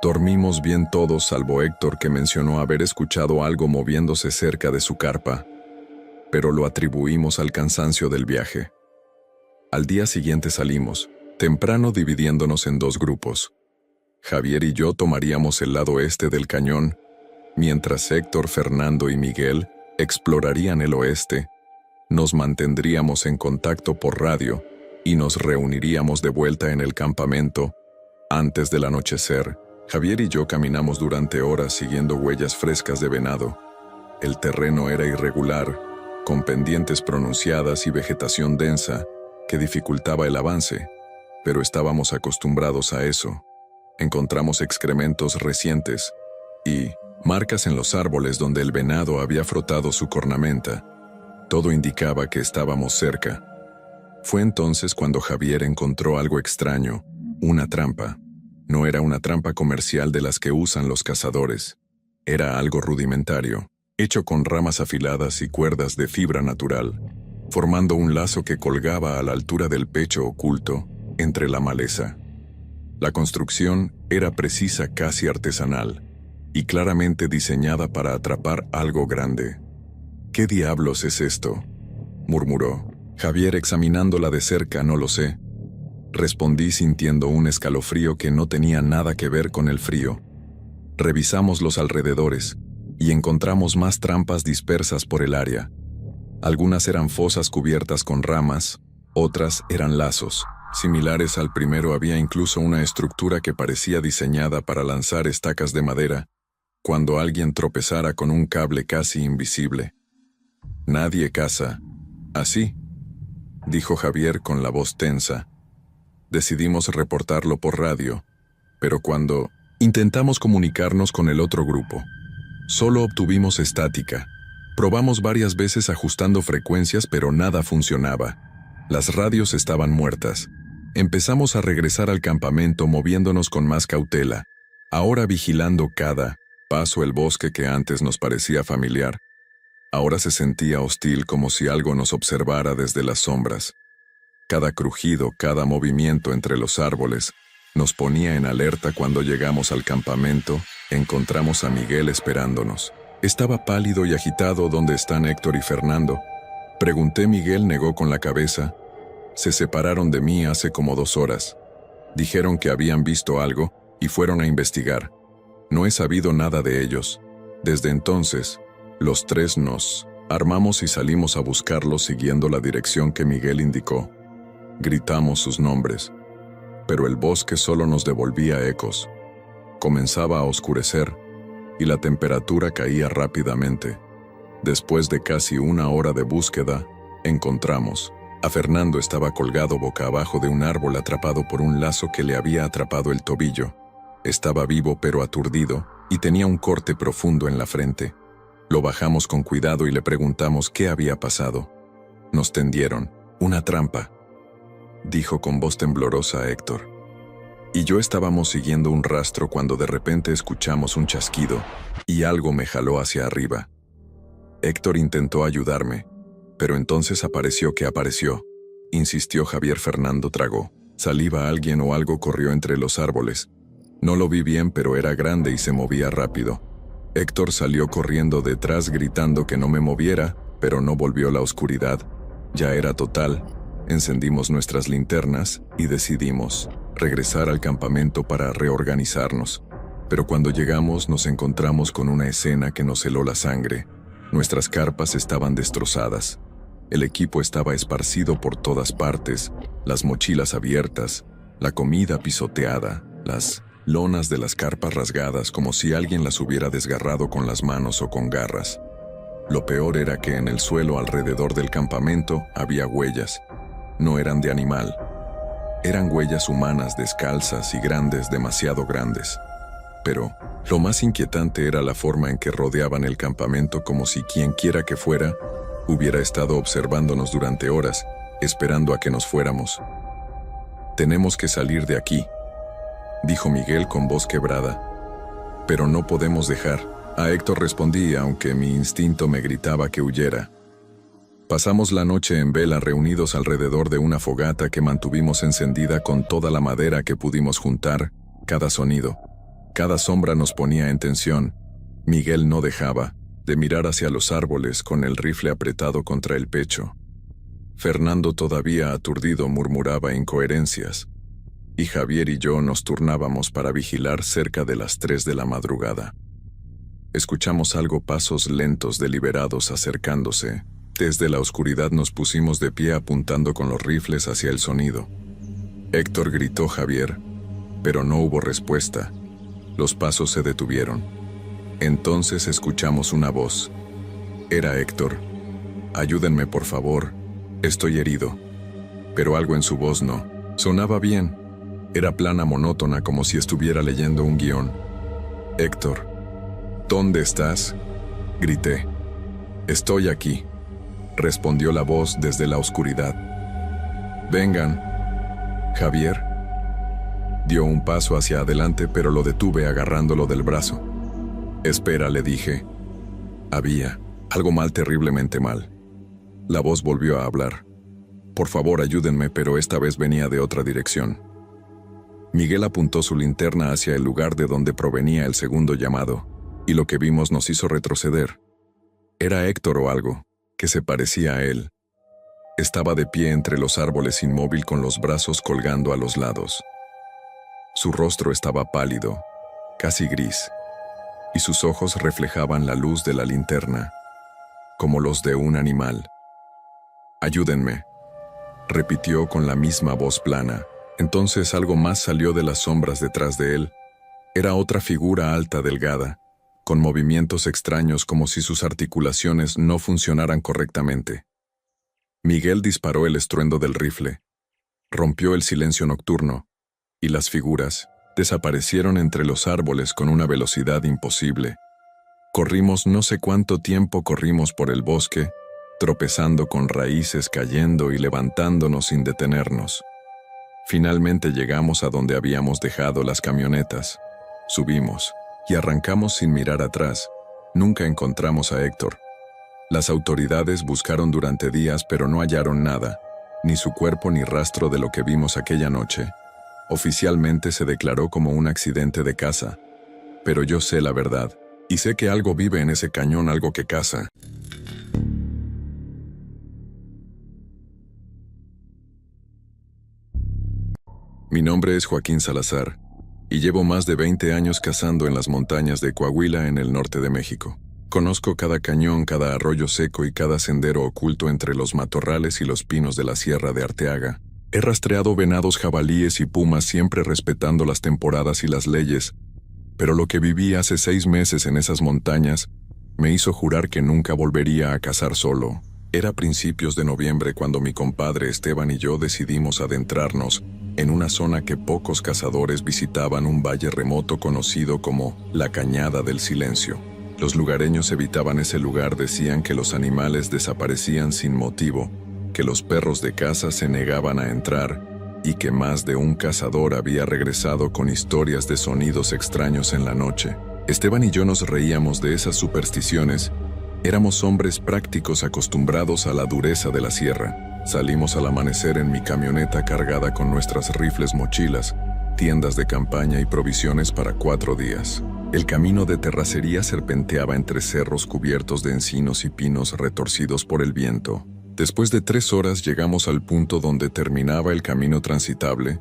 Dormimos bien todos salvo Héctor, que mencionó haber escuchado algo moviéndose cerca de su carpa, pero lo atribuimos al cansancio del viaje. Al día siguiente salimos, temprano, dividiéndonos en dos grupos. Javier y yo tomaríamos el lado este del cañón, mientras Héctor, Fernando y Miguel explorarían el oeste. Nos mantendríamos en contacto por radio y nos reuniríamos de vuelta en el campamento antes del anochecer. Javier y yo caminamos durante horas siguiendo huellas frescas de venado. El terreno era irregular, con pendientes pronunciadas y vegetación densa que dificultaba el avance, pero estábamos acostumbrados a eso. Encontramos excrementos recientes y marcas en los árboles donde el venado había frotado su cornamenta. Todo indicaba que estábamos cerca. Fue entonces cuando Javier encontró algo extraño: una trampa. No era una trampa comercial de las que usan los cazadores. Era algo rudimentario, hecho con ramas afiladas y cuerdas de fibra natural, formando un lazo que colgaba a la altura del pecho oculto, entre la maleza. La construcción era precisa, casi artesanal, y claramente diseñada para atrapar algo grande. «¿Qué diablos es esto?», murmuró Javier examinándola de cerca. «No lo sé», respondí sintiendo un escalofrío que no tenía nada que ver con el frío. Revisamos los alrededores y encontramos más trampas dispersas por el área. Algunas eran fosas cubiertas con ramas, otras eran lazos. Similares al primero, había incluso una estructura que parecía diseñada para lanzar estacas de madera cuando alguien tropezara con un cable casi invisible. «Nadie caza así», dijo Javier con la voz tensa. Decidimos reportarlo por radio, pero cuando intentamos comunicarnos con el otro grupo, solo obtuvimos estática. Probamos varias veces ajustando frecuencias, pero nada funcionaba. Las radios estaban muertas. Empezamos a regresar al campamento moviéndonos con más cautela, ahora vigilando cada paso. El bosque, que antes nos parecía familiar, ahora se sentía hostil, como si algo nos observara desde las sombras. Cada crujido, cada movimiento entre los árboles nos ponía en alerta. Cuando llegamos al campamento, encontramos a Miguel esperándonos. Estaba pálido y agitado. «¿Dónde están Héctor y Fernando?», pregunté. Miguel negó con la cabeza. «Se separaron de mí hace como 2 horas. Dijeron que habían visto algo y fueron a investigar. No he sabido nada de ellos». Desde entonces, los 3 nos armamos y salimos a buscarlos siguiendo la dirección que Miguel indicó. Gritamos sus nombres, pero el bosque solo nos devolvía ecos. Comenzaba a oscurecer y la temperatura caía rápidamente. Después de casi 1 hora de búsqueda, encontramos a Fernando. Estaba colgado boca abajo de un árbol, atrapado por un lazo que le había atrapado el tobillo. Estaba vivo pero aturdido y tenía un corte profundo en la frente. Lo bajamos con cuidado y le preguntamos qué había pasado. «Nos tendieron una trampa», dijo con voz temblorosa Héctor. Y yo estábamos siguiendo un rastro cuando de repente escuchamos un chasquido y algo me jaló hacia arriba. Héctor intentó ayudarme, pero entonces apareció, insistió Javier. Fernando tragó saliva. Alguien o algo corrió entre los árboles. No lo vi bien, pero era grande y se movía rápido. Héctor salió corriendo detrás gritando que no me moviera, pero no volvió. La oscuridad ya era total. Encendimos nuestras linternas y decidimos regresar al campamento para reorganizarnos. Pero cuando llegamos nos encontramos con una escena que nos heló la sangre. Nuestras carpas estaban destrozadas. El equipo estaba esparcido por todas partes, las mochilas abiertas, la comida pisoteada, las lonas de las carpas rasgadas como si alguien las hubiera desgarrado con las manos o con garras. Lo peor era que en el suelo alrededor del campamento había huellas. No eran de animal. Eran huellas humanas descalzas y grandes, demasiado grandes. Pero lo más inquietante era la forma en que rodeaban el campamento como si quien quiera que fuera hubiera estado observándonos durante horas, esperando a que nos fuéramos. «Tenemos que salir de aquí», dijo Miguel con voz quebrada. «Pero no podemos dejar». A Héctor respondí, aunque mi instinto me gritaba que huyera. Pasamos la noche en vela reunidos alrededor de una fogata que mantuvimos encendida con toda la madera que pudimos juntar, cada sonido. Cada sombra nos ponía en tensión. Miguel no dejaba de mirar hacia los árboles con el rifle apretado contra el pecho. Fernando, todavía aturdido, murmuraba incoherencias. Y Javier y yo nos turnábamos para vigilar cerca de las 3 de la madrugada. Escuchamos algo, pasos lentos, deliberados, acercándose. Desde la oscuridad nos pusimos de pie apuntando con los rifles hacia el sonido. «Héctor», gritó Javier, pero no hubo respuesta. Los pasos se detuvieron. Entonces escuchamos una voz. Era Héctor. «Ayúdenme, por favor. Estoy herido». Pero algo en su voz no sonaba bien. Era plana, monótona, como si estuviera leyendo un guión. «Héctor, ¿dónde estás?», grité. «Estoy aquí», respondió la voz desde la oscuridad. «Vengan». Javier dio un paso hacia adelante, pero lo detuve agarrándolo del brazo. «Espera», le dije. Había algo mal, terriblemente mal. La voz volvió a hablar. «Por favor, ayúdenme», pero esta vez venía de otra dirección. Miguel apuntó su linterna hacia el lugar de donde provenía el segundo llamado, y lo que vimos nos hizo retroceder. Era Héctor o algo que se parecía a él. Estaba de pie entre los árboles, inmóvil, con los brazos colgando a los lados. Su rostro estaba pálido, casi gris, y sus ojos reflejaban la luz de la linterna, como los de un animal. «Ayúdenme», repitió con la misma voz plana. Entonces algo más salió de las sombras detrás de él. Era otra figura alta, delgada, con movimientos extraños, como si sus articulaciones no funcionaran correctamente. Miguel disparó el estruendo del rifle. Rompió el silencio nocturno, y las figuras desaparecieron entre los árboles con una velocidad imposible. Corrimos no sé cuánto tiempo, corrimos por el bosque, tropezando con raíces, cayendo y levantándonos sin detenernos. Finalmente llegamos a donde habíamos dejado las camionetas. Subimos y arrancamos sin mirar atrás. Nunca encontramos a Héctor. Las autoridades buscaron durante días, pero no hallaron nada, ni su cuerpo ni rastro de lo que vimos aquella noche. Oficialmente se declaró como un accidente de caza, pero yo sé la verdad, y sé que algo vive en ese cañón, algo que caza. Mi nombre es Joaquín Salazar, y llevo más de 20 años cazando en las montañas de Coahuila, en el norte de México. Conozco cada cañón, cada arroyo seco y cada sendero oculto entre los matorrales y los pinos de la Sierra de Arteaga. He rastreado venados, jabalíes y pumas, siempre respetando las temporadas y las leyes, pero lo que viví hace 6 meses en esas montañas me hizo jurar que nunca volvería a cazar solo. Era principios de noviembre cuando mi compadre Esteban y yo decidimos adentrarnos en una zona que pocos cazadores visitaban, un valle remoto conocido como la Cañada del Silencio. Los lugareños evitaban ese lugar, decían que los animales desaparecían sin motivo, que los perros de caza se negaban a entrar y que más de un cazador había regresado con historias de sonidos extraños en la noche. Esteban y yo nos reíamos de esas supersticiones. Éramos hombres prácticos, acostumbrados a la dureza de la sierra. Salimos al amanecer en mi camioneta cargada con nuestras rifles, mochilas, tiendas de campaña y provisiones para 4 días. El camino de terracería serpenteaba entre cerros cubiertos de encinos y pinos retorcidos por el viento. Después de 3 horas llegamos al punto donde terminaba el camino transitable.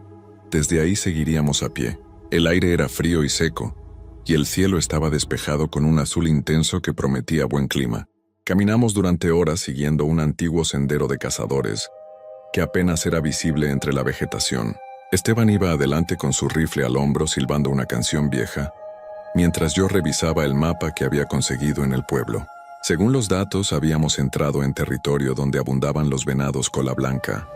Desde ahí seguiríamos a pie. El aire era frío y seco, y el cielo estaba despejado con un azul intenso que prometía buen clima. Caminamos durante horas siguiendo un antiguo sendero de cazadores, que apenas era visible entre la vegetación. Esteban iba adelante con su rifle al hombro silbando una canción vieja, mientras yo revisaba el mapa que había conseguido en el pueblo. Según los datos, habíamos entrado en territorio donde abundaban los venados cola blanca,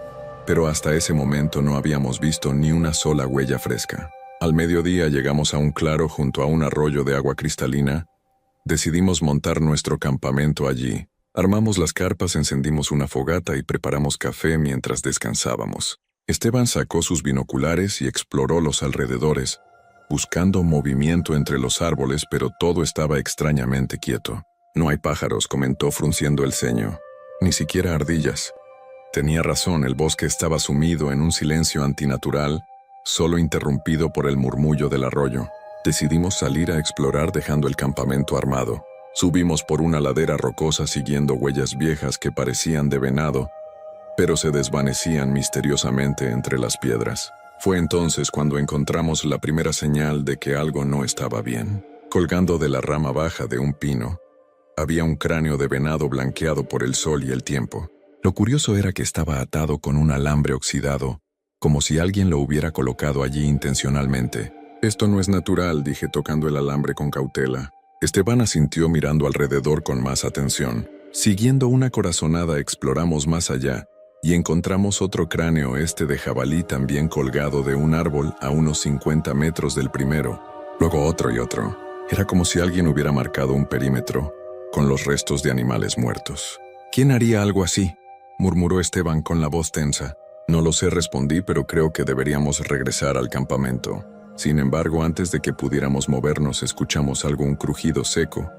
pero hasta ese momento no habíamos visto ni una sola huella fresca. Al mediodía llegamos a un claro junto a un arroyo de agua cristalina. Decidimos montar nuestro campamento allí. Armamos las carpas, encendimos una fogata y preparamos café mientras descansábamos. Esteban sacó sus binoculares y exploró los alrededores, buscando movimiento entre los árboles, pero todo estaba extrañamente quieto. No hay pájaros, comentó frunciendo el ceño. Ni siquiera ardillas. Tenía razón, el bosque estaba sumido en un silencio antinatural, solo interrumpido por el murmullo del arroyo. Decidimos salir a explorar dejando el campamento armado. Subimos por una ladera rocosa siguiendo huellas viejas que parecían de venado, pero se desvanecían misteriosamente entre las piedras. Fue entonces cuando encontramos la primera señal de que algo no estaba bien. Colgando de la rama baja de un pino, había un cráneo de venado blanqueado por el sol y el tiempo. Lo curioso era que estaba atado con un alambre oxidado, como si alguien lo hubiera colocado allí intencionalmente. «Esto no es natural», dije tocando el alambre con cautela. Esteban asintió mirando alrededor con más atención. Siguiendo una corazonada exploramos más allá y encontramos otro cráneo de jabalí también colgado de un árbol a unos 50 metros del primero, luego otro y otro. Era como si alguien hubiera marcado un perímetro con los restos de animales muertos. «¿Quién haría algo así?», murmuró Esteban con la voz tensa. «No lo sé», respondí, «pero creo que deberíamos regresar al campamento». Sin embargo, antes de que pudiéramos movernos, escuchamos algún crujido seco,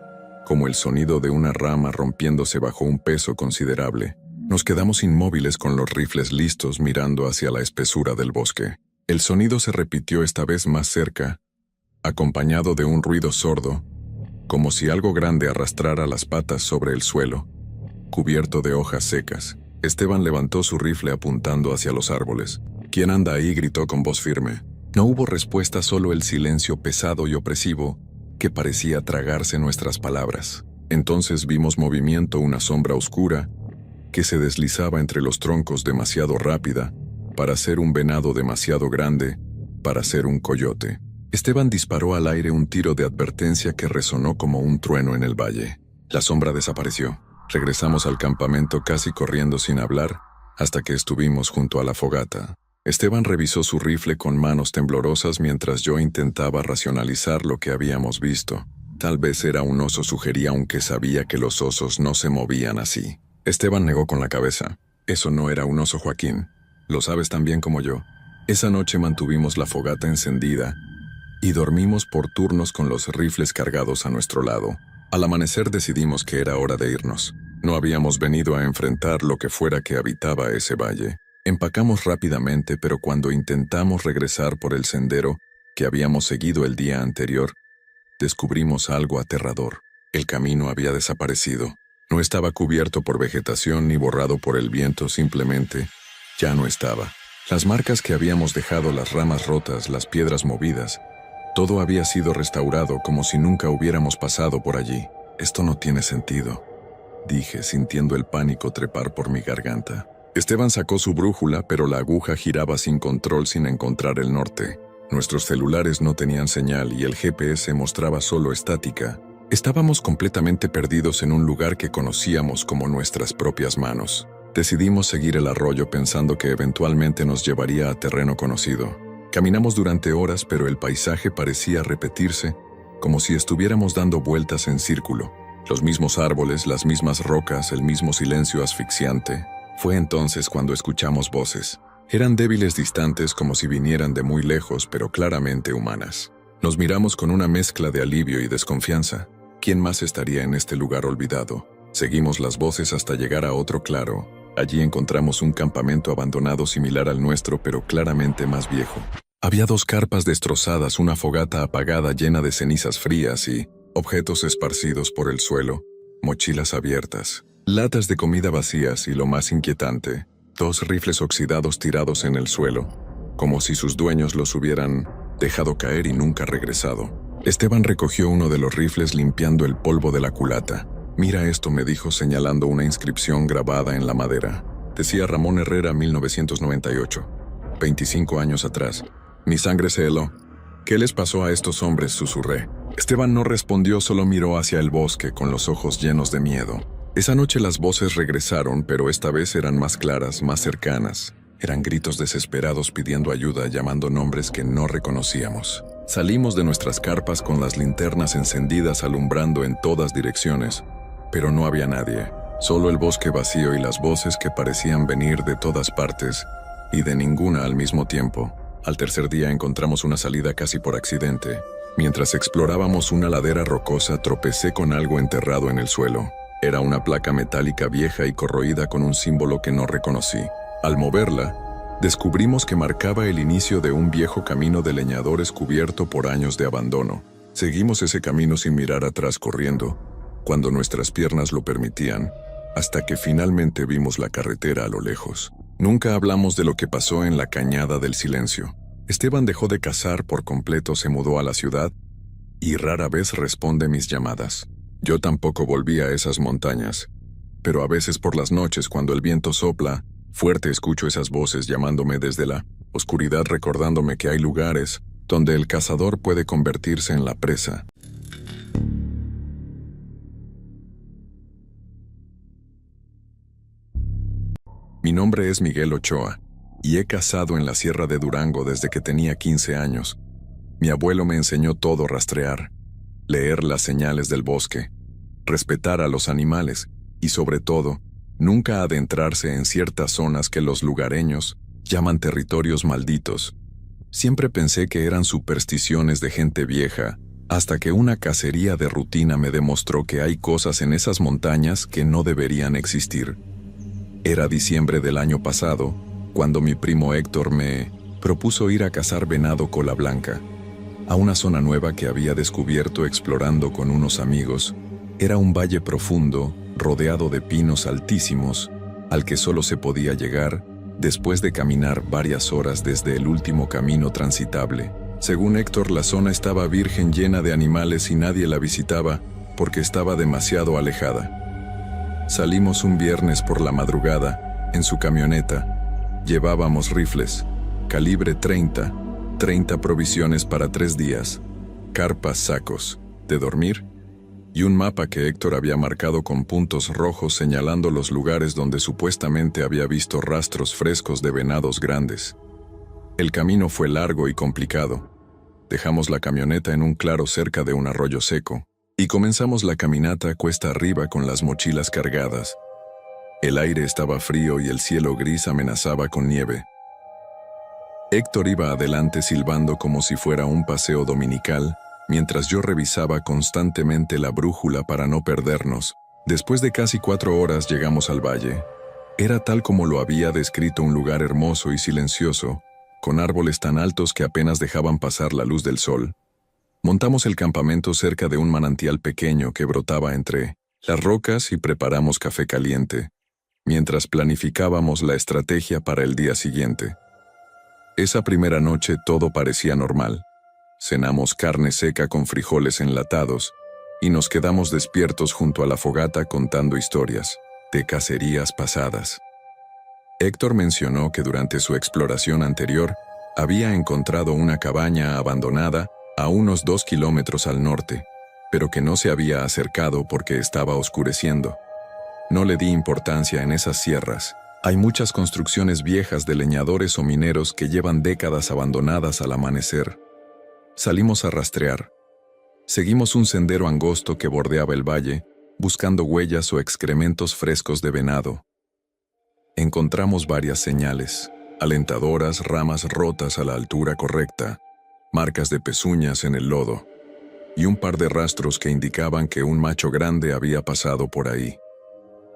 como el sonido de una rama rompiéndose bajo un peso considerable. Nos quedamos inmóviles con los rifles listos mirando hacia la espesura del bosque. El sonido se repitió esta vez más cerca, acompañado de un ruido sordo, como si algo grande arrastrara las patas sobre el suelo, cubierto de hojas secas. Esteban levantó su rifle apuntando hacia los árboles. «¿Quién anda ahí?», gritó con voz firme. No hubo respuesta, solo el silencio pesado y opresivo que parecía tragarse nuestras palabras. Entonces vimos movimiento, una sombra oscura que se deslizaba entre los troncos demasiado rápida para ser un venado, demasiado grande para ser un coyote. Esteban disparó al aire un tiro de advertencia que resonó como un trueno en el valle. La sombra desapareció. Regresamos al campamento casi corriendo sin hablar hasta que estuvimos junto a la fogata. Esteban revisó su rifle con manos temblorosas mientras yo intentaba racionalizar lo que habíamos visto. Tal vez era un oso, sugería, aunque sabía que los osos no se movían así. Esteban negó con la cabeza. «Eso no era un oso, Joaquín. Lo sabes tan bien como yo». Esa noche mantuvimos la fogata encendida y dormimos por turnos con los rifles cargados a nuestro lado. Al amanecer decidimos que era hora de irnos. No habíamos venido a enfrentar lo que fuera que habitaba ese valle. Empacamos rápidamente, pero cuando intentamos regresar por el sendero que habíamos seguido el día anterior, descubrimos algo aterrador. El camino había desaparecido. No estaba cubierto por vegetación ni borrado por el viento, simplemente ya no estaba. Las marcas que habíamos dejado, las ramas rotas, las piedras movidas, todo había sido restaurado como si nunca hubiéramos pasado por allí. «Esto no tiene sentido», dije, sintiendo el pánico trepar por mi garganta. Esteban sacó su brújula, pero la aguja giraba sin control sin encontrar el norte. Nuestros celulares no tenían señal y el GPS mostraba solo estática. Estábamos completamente perdidos en un lugar que conocíamos como nuestras propias manos. Decidimos seguir el arroyo pensando que eventualmente nos llevaría a terreno conocido. Caminamos durante horas, pero el paisaje parecía repetirse, como si estuviéramos dando vueltas en círculo. Los mismos árboles, las mismas rocas, el mismo silencio asfixiante. Fue entonces cuando escuchamos voces. Eran débiles, distantes, como si vinieran de muy lejos, pero claramente humanas. Nos miramos con una mezcla de alivio y desconfianza. ¿Quién más estaría en este lugar olvidado? Seguimos las voces hasta llegar a otro claro. Allí encontramos un campamento abandonado similar al nuestro, pero claramente más viejo. Había 2 carpas destrozadas, una fogata apagada llena de cenizas frías y objetos esparcidos por el suelo, mochilas abiertas, latas de comida vacías y, lo más inquietante, 2 rifles oxidados tirados en el suelo, como si sus dueños los hubieran dejado caer y nunca regresado. Esteban recogió uno de los rifles limpiando el polvo de la culata. Mira esto, me dijo señalando una inscripción grabada en la madera. Decía Ramón Herrera 1998. 25 años atrás. Mi sangre se heló. ¿Qué les pasó a estos hombres?, susurré. Esteban no respondió, solo miró hacia el bosque con los ojos llenos de miedo. Esa noche las voces regresaron, pero esta vez eran más claras, más cercanas. Eran gritos desesperados pidiendo ayuda, llamando nombres que no reconocíamos. Salimos de nuestras carpas con las linternas encendidas alumbrando en todas direcciones, pero no había nadie. Solo el bosque vacío y las voces que parecían venir de todas partes y de ninguna al mismo tiempo. Al tercer día encontramos una salida casi por accidente. Mientras explorábamos una ladera rocosa, tropecé con algo enterrado en el suelo. Era una placa metálica vieja y corroída con un símbolo que no reconocí. Al moverla, descubrimos que marcaba el inicio de un viejo camino de leñadores cubierto por años de abandono. Seguimos ese camino sin mirar atrás, corriendo, cuando nuestras piernas lo permitían, hasta que finalmente vimos la carretera a lo lejos. Nunca hablamos de lo que pasó en la Cañada del Silencio. Esteban dejó de cazar por completo, se mudó a la ciudad y rara vez responde mis llamadas. Yo tampoco volví a esas montañas, pero a veces por las noches, cuando el viento sopla fuerte, escucho esas voces llamándome desde la oscuridad, recordándome que hay lugares donde el cazador puede convertirse en la presa. Mi nombre es Miguel Ochoa, y he cazado en la Sierra de Durango desde que tenía 15 años. Mi abuelo me enseñó todo: rastrear, leer las señales del bosque, respetar a los animales y, sobre todo, nunca adentrarse en ciertas zonas que los lugareños llaman territorios malditos. Siempre pensé que eran supersticiones de gente vieja, hasta que una cacería de rutina me demostró que hay cosas en esas montañas que no deberían existir. Era diciembre del año pasado, cuando mi primo Héctor me propuso ir a cazar venado cola blanca, a una zona nueva que había descubierto explorando con unos amigos. Era un valle profundo, rodeado de pinos altísimos, al que solo se podía llegar después de caminar varias horas desde el último camino transitable. Según Héctor, la zona estaba virgen, llena de animales, y nadie la visitaba porque estaba demasiado alejada. Salimos un viernes por la madrugada, en su camioneta. Llevábamos rifles, calibre 30 provisiones para 3 días, carpas, sacos de dormir y un mapa que Héctor había marcado con puntos rojos señalando los lugares donde supuestamente había visto rastros frescos de venados grandes. El camino fue largo y complicado. Dejamos la camioneta en un claro cerca de un arroyo seco y comenzamos la caminata cuesta arriba con las mochilas cargadas. El aire estaba frío y el cielo gris amenazaba con nieve. Héctor iba adelante silbando como si fuera un paseo dominical, mientras yo revisaba constantemente la brújula para no perdernos. Después de casi 4 horas llegamos al valle. Era tal como lo había descrito, un lugar hermoso y silencioso, con árboles tan altos que apenas dejaban pasar la luz del sol. Montamos el campamento cerca de un manantial pequeño que brotaba entre las rocas y preparamos café caliente, mientras planificábamos la estrategia para el día siguiente. Esa primera noche todo parecía normal. Cenamos carne seca con frijoles enlatados y nos quedamos despiertos junto a la fogata contando historias de cacerías pasadas. Héctor mencionó que durante su exploración anterior había encontrado una cabaña abandonada a unos 2 kilómetros al norte, pero que no se había acercado porque estaba oscureciendo. No le di importancia. En esas sierras hay muchas construcciones viejas de leñadores o mineros que llevan décadas abandonadas al amanecer. Salimos a rastrear. Seguimos un sendero angosto que bordeaba el valle, buscando huellas o excrementos frescos de venado. Encontramos varias señales, alentadoras, ramas rotas a la altura correcta, marcas de pezuñas en el lodo, y un par de rastros que indicaban que un macho grande había pasado por ahí.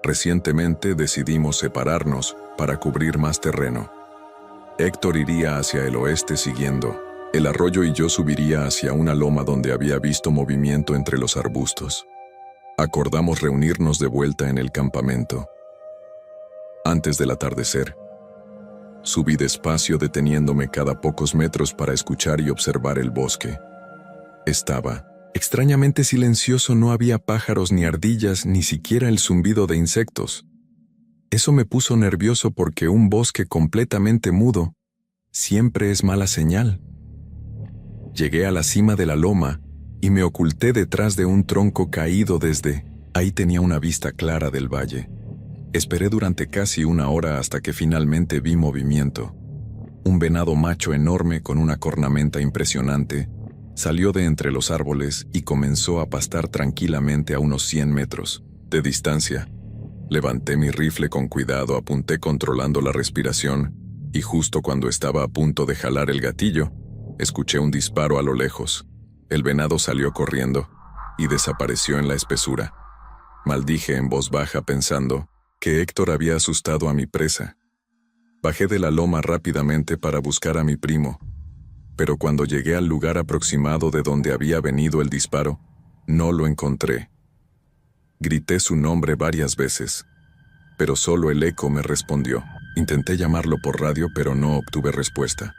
Recientemente decidimos separarnos para cubrir más terreno. Héctor iría hacia el oeste siguiendo el arroyo y yo subiría hacia una loma donde había visto movimiento entre los arbustos. Acordamos reunirnos de vuelta en el campamento. Antes del atardecer, subí despacio, deteniéndome cada pocos metros para escuchar y observar el bosque. Estaba Extrañamente silencioso, no había pájaros ni ardillas, ni siquiera el zumbido de insectos. Eso me puso nervioso porque un bosque completamente mudo siempre es mala señal. Llegué a la cima de la loma y me oculté detrás de un tronco caído. Desde ahí tenía una vista clara del valle. Esperé durante casi una hora hasta que finalmente vi movimiento. Un venado macho enorme con una cornamenta impresionante salió de entre los árboles y comenzó a pastar tranquilamente a unos 100 metros de distancia. Levanté mi rifle con cuidado, apunté controlando la respiración, y justo cuando estaba a punto de jalar el gatillo, escuché un disparo a lo lejos. El venado salió corriendo y desapareció en la espesura. Maldije en voz baja pensando que Héctor había asustado a mi presa. Bajé de la loma rápidamente para buscar a mi primo, pero cuando llegué al lugar aproximado de donde había venido el disparo, no lo encontré. Grité su nombre varias veces, pero solo el eco me respondió. Intenté llamarlo por radio, pero no obtuve respuesta.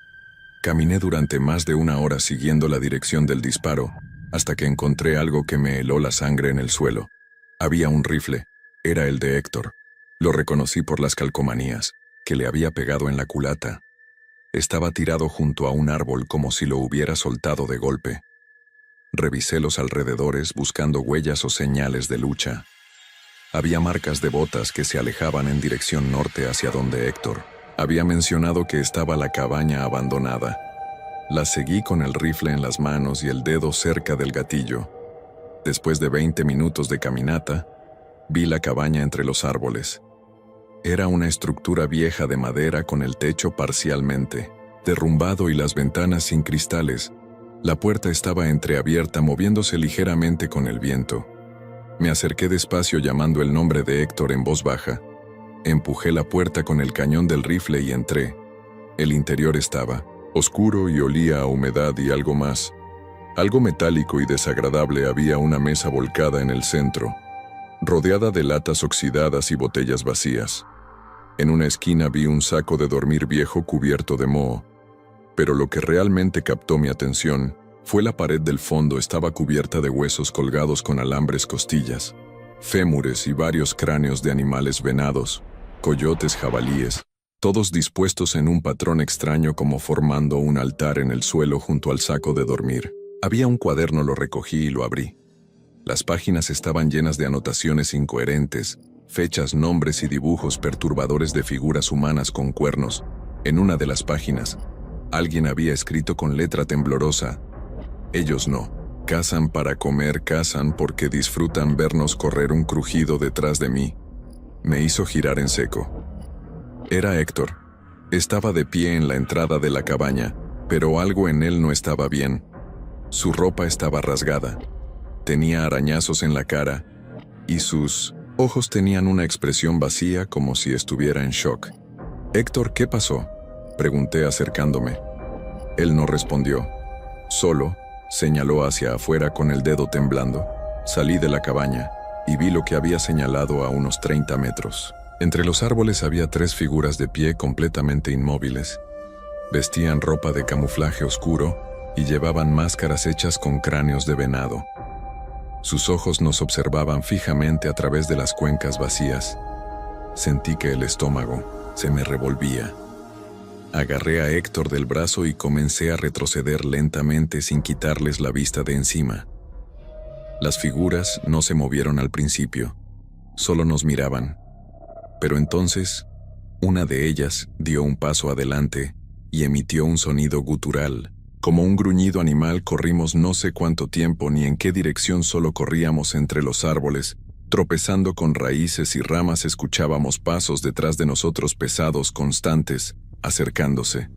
Caminé durante más de una hora siguiendo la dirección del disparo, hasta que encontré algo que me heló la sangre en el suelo. Había un rifle. Era el de Héctor. Lo reconocí por las calcomanías que le había pegado en la culata. Estaba tirado junto a un árbol como si lo hubiera soltado de golpe. Revisé los alrededores buscando huellas o señales de lucha. Había marcas de botas que se alejaban en dirección norte hacia donde Héctor había mencionado que estaba la cabaña abandonada. Las seguí con el rifle en las manos y el dedo cerca del gatillo. Después de 20 minutos de caminata, vi la cabaña entre los árboles. Era una estructura vieja de madera con el techo parcialmente derrumbado y las ventanas sin cristales. La puerta estaba entreabierta, moviéndose ligeramente con el viento. Me acerqué despacio llamando el nombre de Héctor en voz baja. Empujé la puerta con el cañón del rifle y entré. El interior estaba oscuro y olía a humedad y algo más. Algo metálico y desagradable. Había una mesa volcada en el centro, rodeada de latas oxidadas y botellas vacías. En una esquina vi un saco de dormir viejo cubierto de moho. Pero lo que realmente captó mi atención fue la pared del fondo. Estaba cubierta de huesos colgados con alambres, costillas, fémures y varios cráneos de animales: venados, coyotes, jabalíes, todos dispuestos en un patrón extraño, como formando un altar en el suelo junto al saco de dormir. Había un cuaderno, lo recogí y lo abrí. Las páginas estaban llenas de anotaciones incoherentes, fechas, nombres y dibujos perturbadores de figuras humanas con cuernos. En una de las páginas, alguien había escrito con letra temblorosa: ellos no cazan para comer, cazan porque disfrutan vernos correr. Un crujido detrás de mí me hizo girar en seco. Era Héctor. Estaba de pie en la entrada de la cabaña, pero algo en él no estaba bien. Su ropa estaba rasgada, tenía arañazos en la cara, y sus ojos tenían una expresión vacía, como si estuviera en shock. «Héctor, ¿qué pasó?», pregunté acercándome. Él no respondió. Solo señaló hacia afuera con el dedo temblando. Salí de la cabaña y vi lo que había señalado a unos 30 metros. Entre los árboles había 3 figuras de pie, completamente inmóviles. Vestían ropa de camuflaje oscuro y llevaban máscaras hechas con cráneos de venado. Sus ojos nos observaban fijamente a través de las cuencas vacías. Sentí que el estómago se me revolvía. Agarré a Héctor del brazo y comencé a retroceder lentamente sin quitarles la vista de encima. Las figuras no se movieron al principio, solo nos miraban. Pero entonces, una de ellas dio un paso adelante y emitió un sonido gutural, como un gruñido animal. Corrimos no sé cuánto tiempo ni en qué dirección, solo corríamos entre los árboles, tropezando con raíces y ramas. Escuchábamos pasos detrás de nosotros, pesados, constantes, acercándose.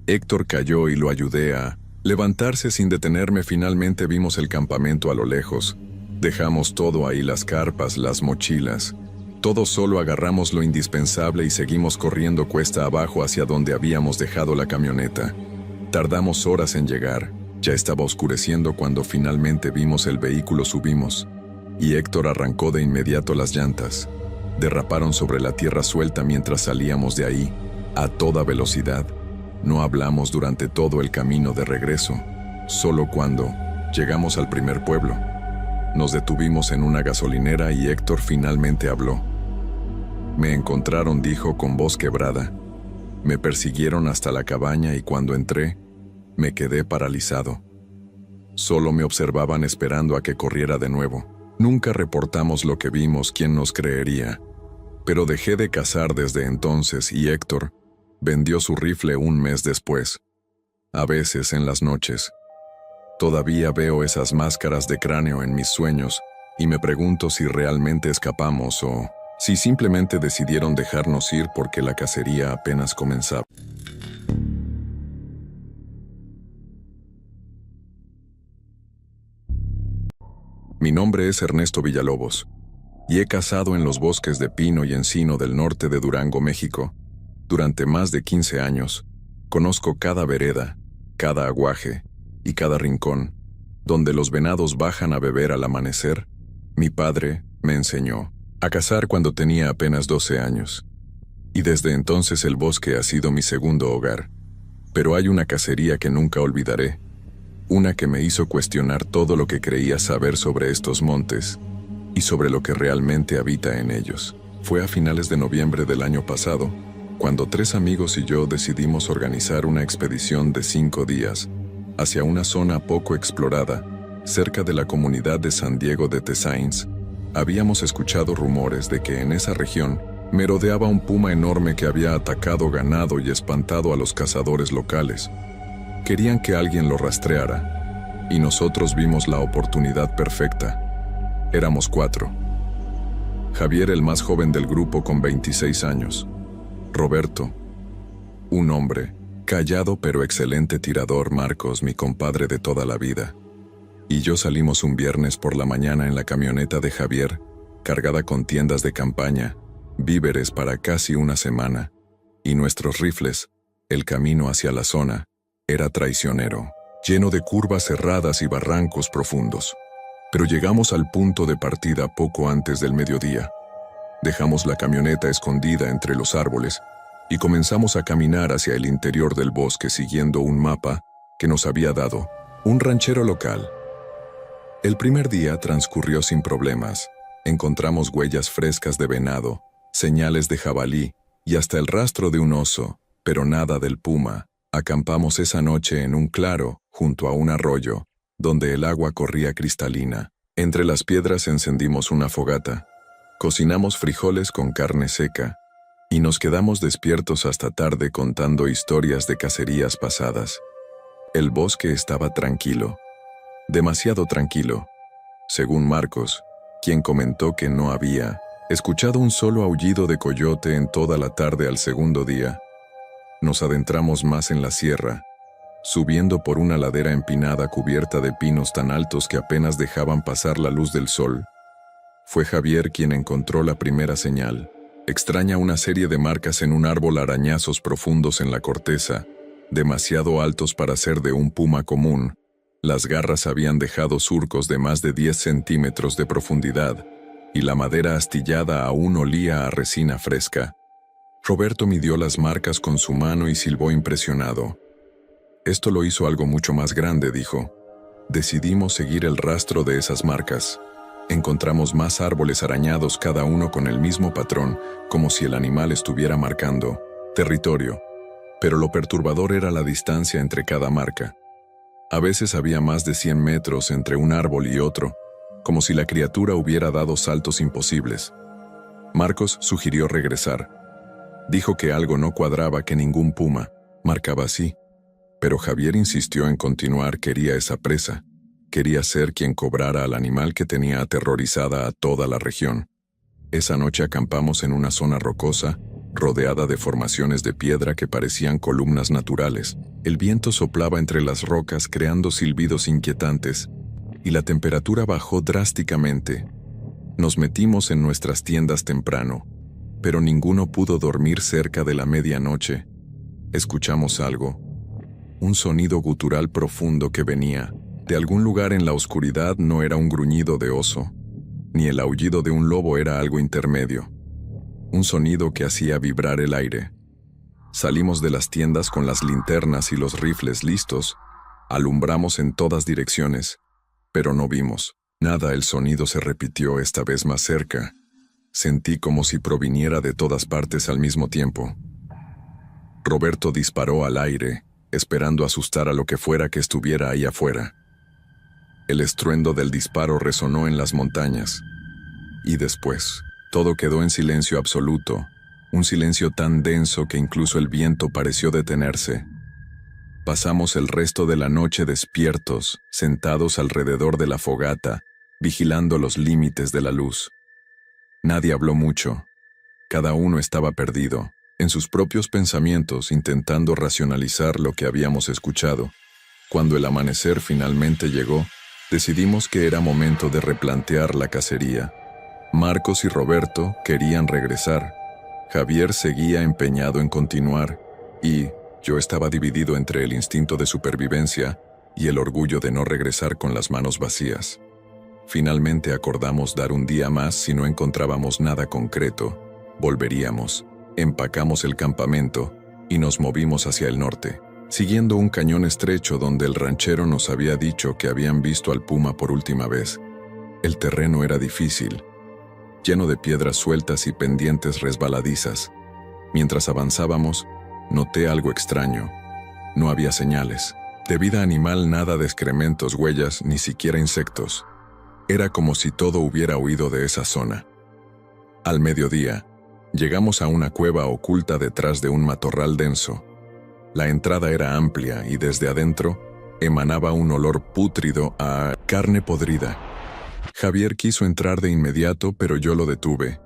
Héctor cayó y lo ayudé a levantarse sin detenerme. Finalmente vimos el campamento a lo lejos. Dejamos todo ahí, las carpas, las mochilas. Todo, solo agarramos lo indispensable y seguimos corriendo cuesta abajo hacia donde habíamos dejado la camioneta. Tardamos horas en llegar. Ya estaba oscureciendo cuando finalmente vimos el vehículo. Subimos y Héctor arrancó de inmediato las llantas. Derraparon sobre la tierra suelta mientras salíamos de ahí, a toda velocidad. No hablamos durante todo el camino de regreso. Solo cuando Llegamos al primer pueblo. Nos detuvimos en una gasolinera y Héctor finalmente habló. Me encontraron, dijo con voz quebrada. Me persiguieron hasta la cabaña y cuando entré, me quedé paralizado. Solo me observaban esperando a que corriera de nuevo. Nunca reportamos lo que vimos, ¿quién nos creería? Pero dejé de cazar desde entonces y Héctor vendió su rifle un mes después. A veces en las noches. Todavía veo esas máscaras de cráneo en mis sueños y me pregunto si realmente escapamos o si simplemente decidieron dejarnos ir porque la cacería apenas comenzaba. Mi nombre es Ernesto Villalobos y he cazado en los bosques de pino y encino del norte de Durango, México. Durante más de 15 años, conozco cada vereda, cada aguaje y cada rincón, donde los venados bajan a beber al amanecer. Mi padre me enseñó a cazar cuando tenía apenas 12 años, y desde entonces el bosque ha sido mi segundo hogar. Pero hay una cacería que nunca olvidaré, una que me hizo cuestionar todo lo que creía saber sobre estos montes y sobre lo que realmente habita en ellos. Fue a finales de noviembre del año pasado, cuando 3 amigos y yo decidimos organizar una expedición de 5 días hacia una zona poco explorada, cerca de la comunidad de San Diego de Tesains. Habíamos escuchado rumores de que en esa región merodeaba un puma enorme que había atacado ganado y espantado a los cazadores locales. Querían que alguien lo rastreara, y nosotros vimos la oportunidad perfecta. Éramos 4. Javier, el más joven del grupo, con 26 años. Roberto, un hombre callado pero excelente tirador. Marcos, mi compadre de toda la vida. Y yo salimos un viernes por la mañana en la camioneta de Javier, cargada con tiendas de campaña, víveres para casi una semana, y nuestros rifles. El camino hacia la zona era traicionero, lleno de curvas cerradas y barrancos profundos. Pero llegamos al punto de partida poco antes del mediodía. Dejamos la camioneta escondida entre los árboles y comenzamos a caminar hacia el interior del bosque siguiendo un mapa que nos había dado un ranchero local. El primer día transcurrió sin problemas. Encontramos huellas frescas de venado, señales de jabalí y hasta el rastro de un oso, pero nada del puma. Acampamos esa noche en un claro, junto a un arroyo, donde el agua corría cristalina. Entre las piedras encendimos una fogata, cocinamos frijoles con carne seca, y nos quedamos despiertos hasta tarde contando historias de cacerías pasadas. El bosque estaba tranquilo, demasiado tranquilo, según Marcos, quien comentó que no había escuchado un solo aullido de coyote en toda la tarde al segundo día. Nos adentramos más en la sierra, subiendo por una ladera empinada cubierta de pinos tan altos que apenas dejaban pasar la luz del sol. Fue Javier quien encontró la primera señal. Extraña, una serie de marcas en un árbol, arañazos profundos en la corteza, demasiado altos para ser de un puma común. Las garras habían dejado surcos de más de 10 centímetros de profundidad, y la madera astillada aún olía a resina fresca. Roberto midió las marcas con su mano y silbó impresionado. Esto lo hizo algo mucho más grande, dijo. Decidimos seguir el rastro de esas marcas. Encontramos más árboles arañados, cada uno con el mismo patrón, como si el animal estuviera marcando territorio. Pero lo perturbador era la distancia entre cada marca. A veces había más de 100 metros entre un árbol y otro, como si la criatura hubiera dado saltos imposibles. Marcos sugirió regresar. Dijo que algo no cuadraba, que ningún puma marcaba así. Pero Javier insistió en continuar. Quería esa presa. Quería ser quien cobrara al animal que tenía aterrorizada a toda la región. Esa noche acampamos en una zona rocosa, rodeada de formaciones de piedra que parecían columnas naturales. El viento soplaba entre las rocas creando silbidos inquietantes, y la temperatura bajó drásticamente. Nos metimos en nuestras tiendas temprano, pero ninguno pudo dormir. Cerca de la medianoche escuchamos algo, un sonido gutural profundo que venía de algún lugar en la oscuridad. No era un gruñido de oso, ni el aullido de un lobo, era algo intermedio. Un sonido que hacía vibrar el aire. Salimos de las tiendas con las linternas y los rifles listos. Alumbramos en todas direcciones, pero no vimos nada. El sonido se repitió, esta vez más cerca. Sentí como si proviniera de todas partes al mismo tiempo. Roberto disparó al aire, esperando asustar a lo que fuera que estuviera ahí afuera. El estruendo del disparo resonó en las montañas. Y después, todo quedó en silencio absoluto, un silencio tan denso que incluso el viento pareció detenerse. Pasamos el resto de la noche despiertos, sentados alrededor de la fogata, vigilando los límites de la luz. Nadie habló mucho. Cada uno estaba perdido, en sus propios pensamientos, intentando racionalizar lo que habíamos escuchado. Cuando el amanecer finalmente llegó, decidimos que era momento de replantear la cacería. Marcos y Roberto querían regresar. Javier seguía empeñado en continuar, y yo estaba dividido entre el instinto de supervivencia y el orgullo de no regresar con las manos vacías. Finalmente acordamos dar un día más. Si no encontrábamos nada concreto, volveríamos. Empacamos el campamento y nos movimos hacia el norte, siguiendo un cañón estrecho donde el ranchero nos había dicho que habían visto al puma por última vez. El terreno era difícil, lleno de piedras sueltas y pendientes resbaladizas. Mientras avanzábamos, noté algo extraño. No había señales de vida animal, nada de excrementos, huellas, ni siquiera insectos. Era como si todo hubiera huido de esa zona. Al mediodía, llegamos a una cueva oculta detrás de un matorral denso. La entrada era amplia y desde adentro emanaba un olor pútrido a carne podrida. Javier quiso entrar de inmediato, pero yo lo detuve.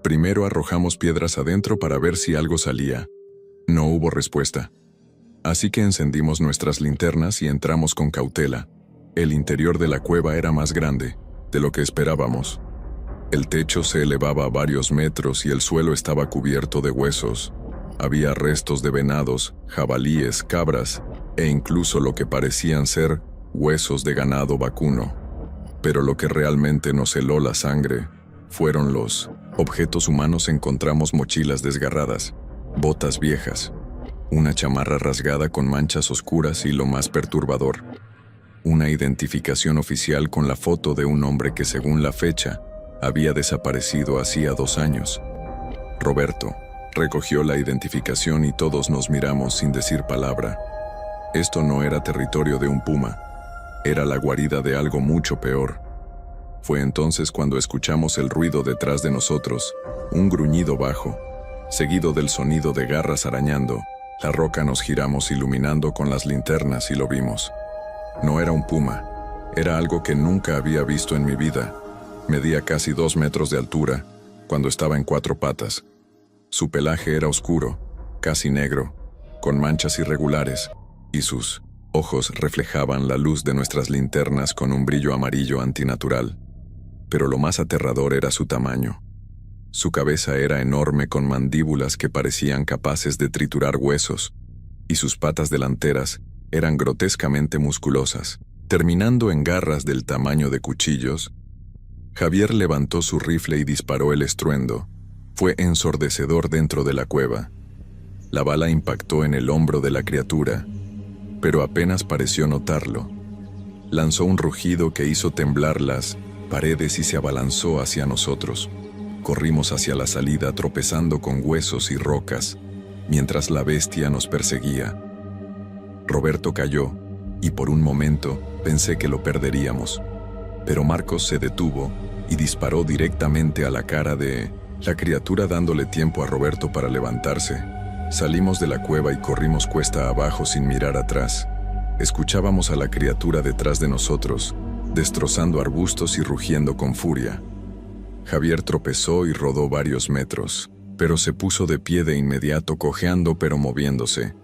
Primero arrojamos piedras adentro para ver si algo salía. No hubo respuesta. Así que encendimos nuestras linternas y entramos con cautela. El interior de la cueva era más grande de lo que esperábamos. El techo se elevaba a varios metros y el suelo estaba cubierto de huesos. Había restos de venados, jabalíes, cabras e incluso lo que parecían ser huesos de ganado vacuno. Pero lo que realmente nos heló la sangre fueron los objetos humanos. Encontramos mochilas desgarradas, botas viejas, una chamarra rasgada con manchas oscuras y, lo más perturbador, una identificación oficial con la foto de un hombre que, según la fecha, había desaparecido hacía 2 años. Roberto recogió la identificación y todos nos miramos sin decir palabra. Esto no era territorio de un puma, era la guarida de algo mucho peor. Fue entonces cuando escuchamos el ruido detrás de nosotros, un gruñido bajo, seguido del sonido de garras arañando la roca. Nos giramos iluminando con las linternas y lo vimos. No era un puma, era algo que nunca había visto en mi vida. Medía casi 2 metros de altura, cuando estaba en 4 patas. Su pelaje era oscuro, casi negro, con manchas irregulares, y sus ojos reflejaban la luz de nuestras linternas con un brillo amarillo antinatural. Pero lo más aterrador era su tamaño. Su cabeza era enorme, con mandíbulas que parecían capaces de triturar huesos, y sus patas delanteras eran grotescamente musculosas, terminando en garras del tamaño de cuchillos. Javier levantó su rifle y disparó. El estruendo fue ensordecedor dentro de la cueva. La bala impactó en el hombro de la criatura, pero apenas pareció notarlo. Lanzó un rugido que hizo temblar las paredes y se abalanzó hacia nosotros. Corrimos hacia la salida tropezando con huesos y rocas, mientras la bestia nos perseguía. Roberto cayó, y por un momento pensé que lo perderíamos. Pero Marcos se detuvo y disparó directamente a la cara de la criatura, dándole tiempo a Roberto para levantarse. Salimos de la cueva y corrimos cuesta abajo sin mirar atrás. Escuchábamos a la criatura detrás de nosotros, destrozando arbustos y rugiendo con furia. Javier tropezó y rodó varios metros, pero se puso de pie de inmediato, cojeando pero moviéndose.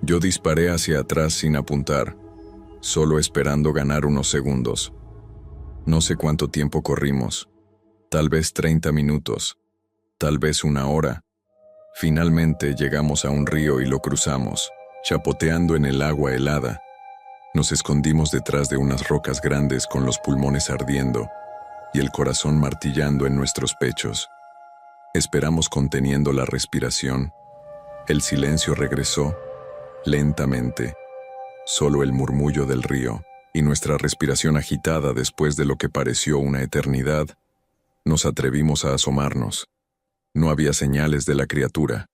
Yo disparé hacia atrás sin apuntar, solo esperando ganar unos segundos. No sé cuánto tiempo corrimos, tal vez 30 minutos, tal vez 1 hora. Finalmente llegamos a un río y lo cruzamos, chapoteando en el agua helada. Nos escondimos detrás de unas rocas grandes con los pulmones ardiendo y el corazón martillando en nuestros pechos. Esperamos conteniendo la respiración. El silencio regresó, lentamente, solo el murmullo del río y nuestra respiración agitada después de lo que pareció una eternidad, nos atrevimos a asomarnos. No había señales de la criatura.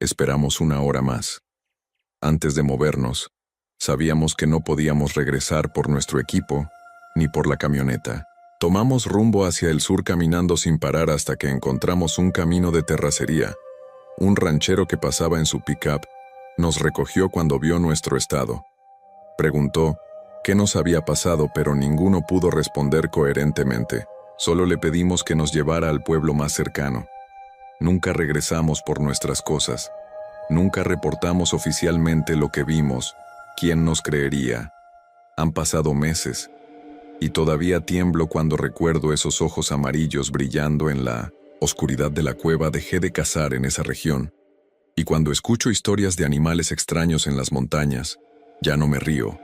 Esperamos 1 hora más. Antes de movernos, sabíamos que no podíamos regresar por nuestro equipo ni por la camioneta. Tomamos rumbo hacia el sur caminando sin parar hasta que encontramos un camino de terracería. Un ranchero que pasaba en su pick-up nos recogió cuando vio nuestro estado. Preguntó qué nos había pasado, pero ninguno pudo responder coherentemente. Solo le pedimos que nos llevara al pueblo más cercano. Nunca regresamos por nuestras cosas. Nunca reportamos oficialmente lo que vimos. ¿Quién nos creería? Han pasado meses, y todavía tiemblo cuando recuerdo esos ojos amarillos brillando en la oscuridad de la cueva. Dejé de cazar en esa región, y cuando escucho historias de animales extraños en las montañas, ya no me río,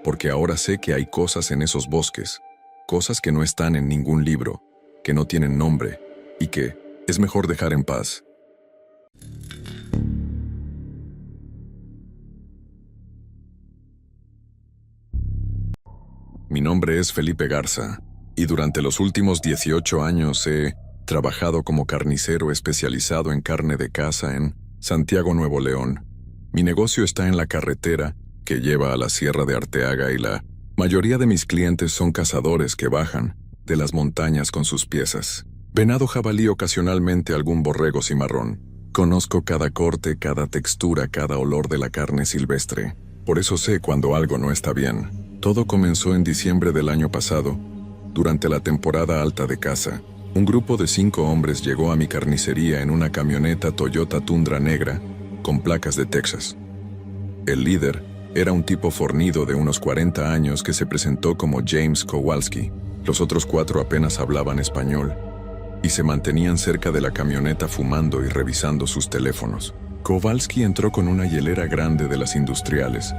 porque ahora sé que hay cosas en esos bosques, cosas que no están en ningún libro, que no tienen nombre, y que es mejor dejar en paz. Mi nombre es Felipe Garza, y durante los últimos 18 años he trabajado como carnicero especializado en carne de caza en Santiago, Nuevo León. Mi negocio está en la carretera que lleva a la Sierra de Arteaga y la mayoría de mis clientes son cazadores que bajan de las montañas con sus piezas. Venado, jabalí, ocasionalmente algún borrego cimarrón. Conozco cada corte, cada textura, cada olor de la carne silvestre. Por eso sé cuando algo no está bien. Todo comenzó en diciembre del año pasado, durante la temporada alta de caza. Un grupo de 5 hombres llegó a mi carnicería en una camioneta Toyota Tundra negra, con placas de Texas. El líder era un tipo fornido de unos 40 años que se presentó como James Kowalski. Los otros 4 apenas hablaban español, y se mantenían cerca de la camioneta fumando y revisando sus teléfonos. Kowalski entró con una hielera grande de las industriales,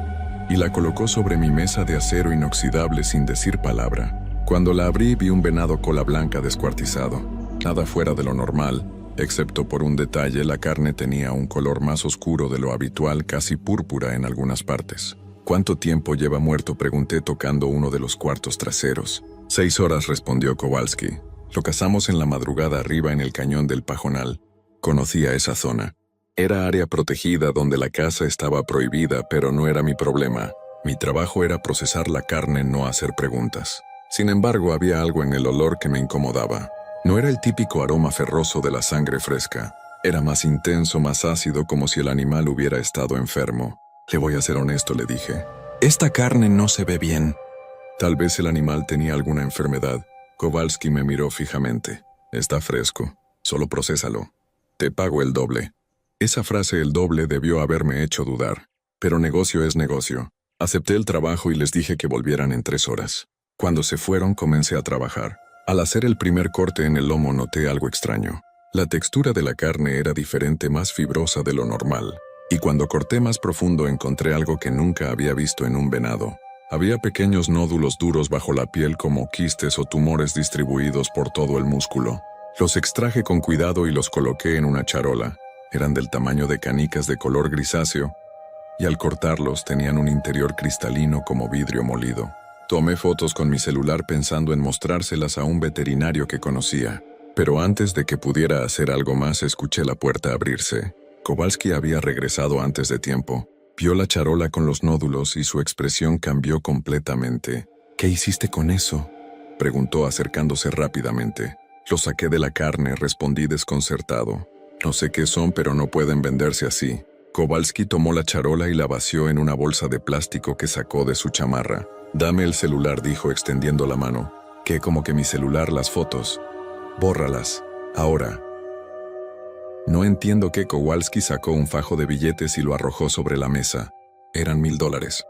y la colocó sobre mi mesa de acero inoxidable sin decir palabra. Cuando la abrí vi un venado cola blanca descuartizado. Nada fuera de lo normal, excepto por un detalle: la carne tenía un color más oscuro de lo habitual, casi púrpura en algunas partes. ¿Cuánto tiempo lleva muerto?, pregunté tocando uno de los cuartos traseros. 6 horas, respondió Kowalski. Lo cazamos en la madrugada arriba en el cañón del Pajonal. Conocía esa zona. Era área protegida donde la caza estaba prohibida, pero no era mi problema. Mi trabajo era procesar la carne, no hacer preguntas. Sin embargo, había algo en el olor que me incomodaba. No era el típico aroma ferroso de la sangre fresca. Era más intenso, más ácido, como si el animal hubiera estado enfermo. Le voy a ser honesto, le dije. Esta carne no se ve bien. Tal vez el animal tenía alguna enfermedad. Kowalski me miró fijamente. Está fresco. Solo procésalo. Te pago el doble. Esa frase, el doble, debió haberme hecho dudar. Pero negocio es negocio. Acepté el trabajo y les dije que volvieran en 3 horas. Cuando se fueron, comencé a trabajar. Al hacer el primer corte en el lomo noté algo extraño. La textura de la carne era diferente, más fibrosa de lo normal. Y cuando corté más profundo encontré algo que nunca había visto en un venado. Había pequeños nódulos duros bajo la piel, como quistes o tumores distribuidos por todo el músculo. Los extraje con cuidado y los coloqué en una charola. Eran del tamaño de canicas de color grisáceo, y al cortarlos tenían un interior cristalino como vidrio molido. Tomé fotos con mi celular pensando en mostrárselas a un veterinario que conocía. Pero antes de que pudiera hacer algo más, escuché la puerta abrirse. Kowalski había regresado antes de tiempo. Vio la charola con los nódulos y su expresión cambió completamente. ¿Qué hiciste con eso?, preguntó acercándose rápidamente. Lo saqué de la carne, respondí desconcertado. No sé qué son, pero no pueden venderse así. Kowalski tomó la charola y la vació en una bolsa de plástico que sacó de su chamarra. Dame el celular, dijo extendiendo la mano. ¿Qué? ¿Como que mi celular? Las fotos. Bórralas. Ahora. No entiendo qué. Kowalski sacó un fajo de billetes y lo arrojó sobre la mesa. Eran $1000.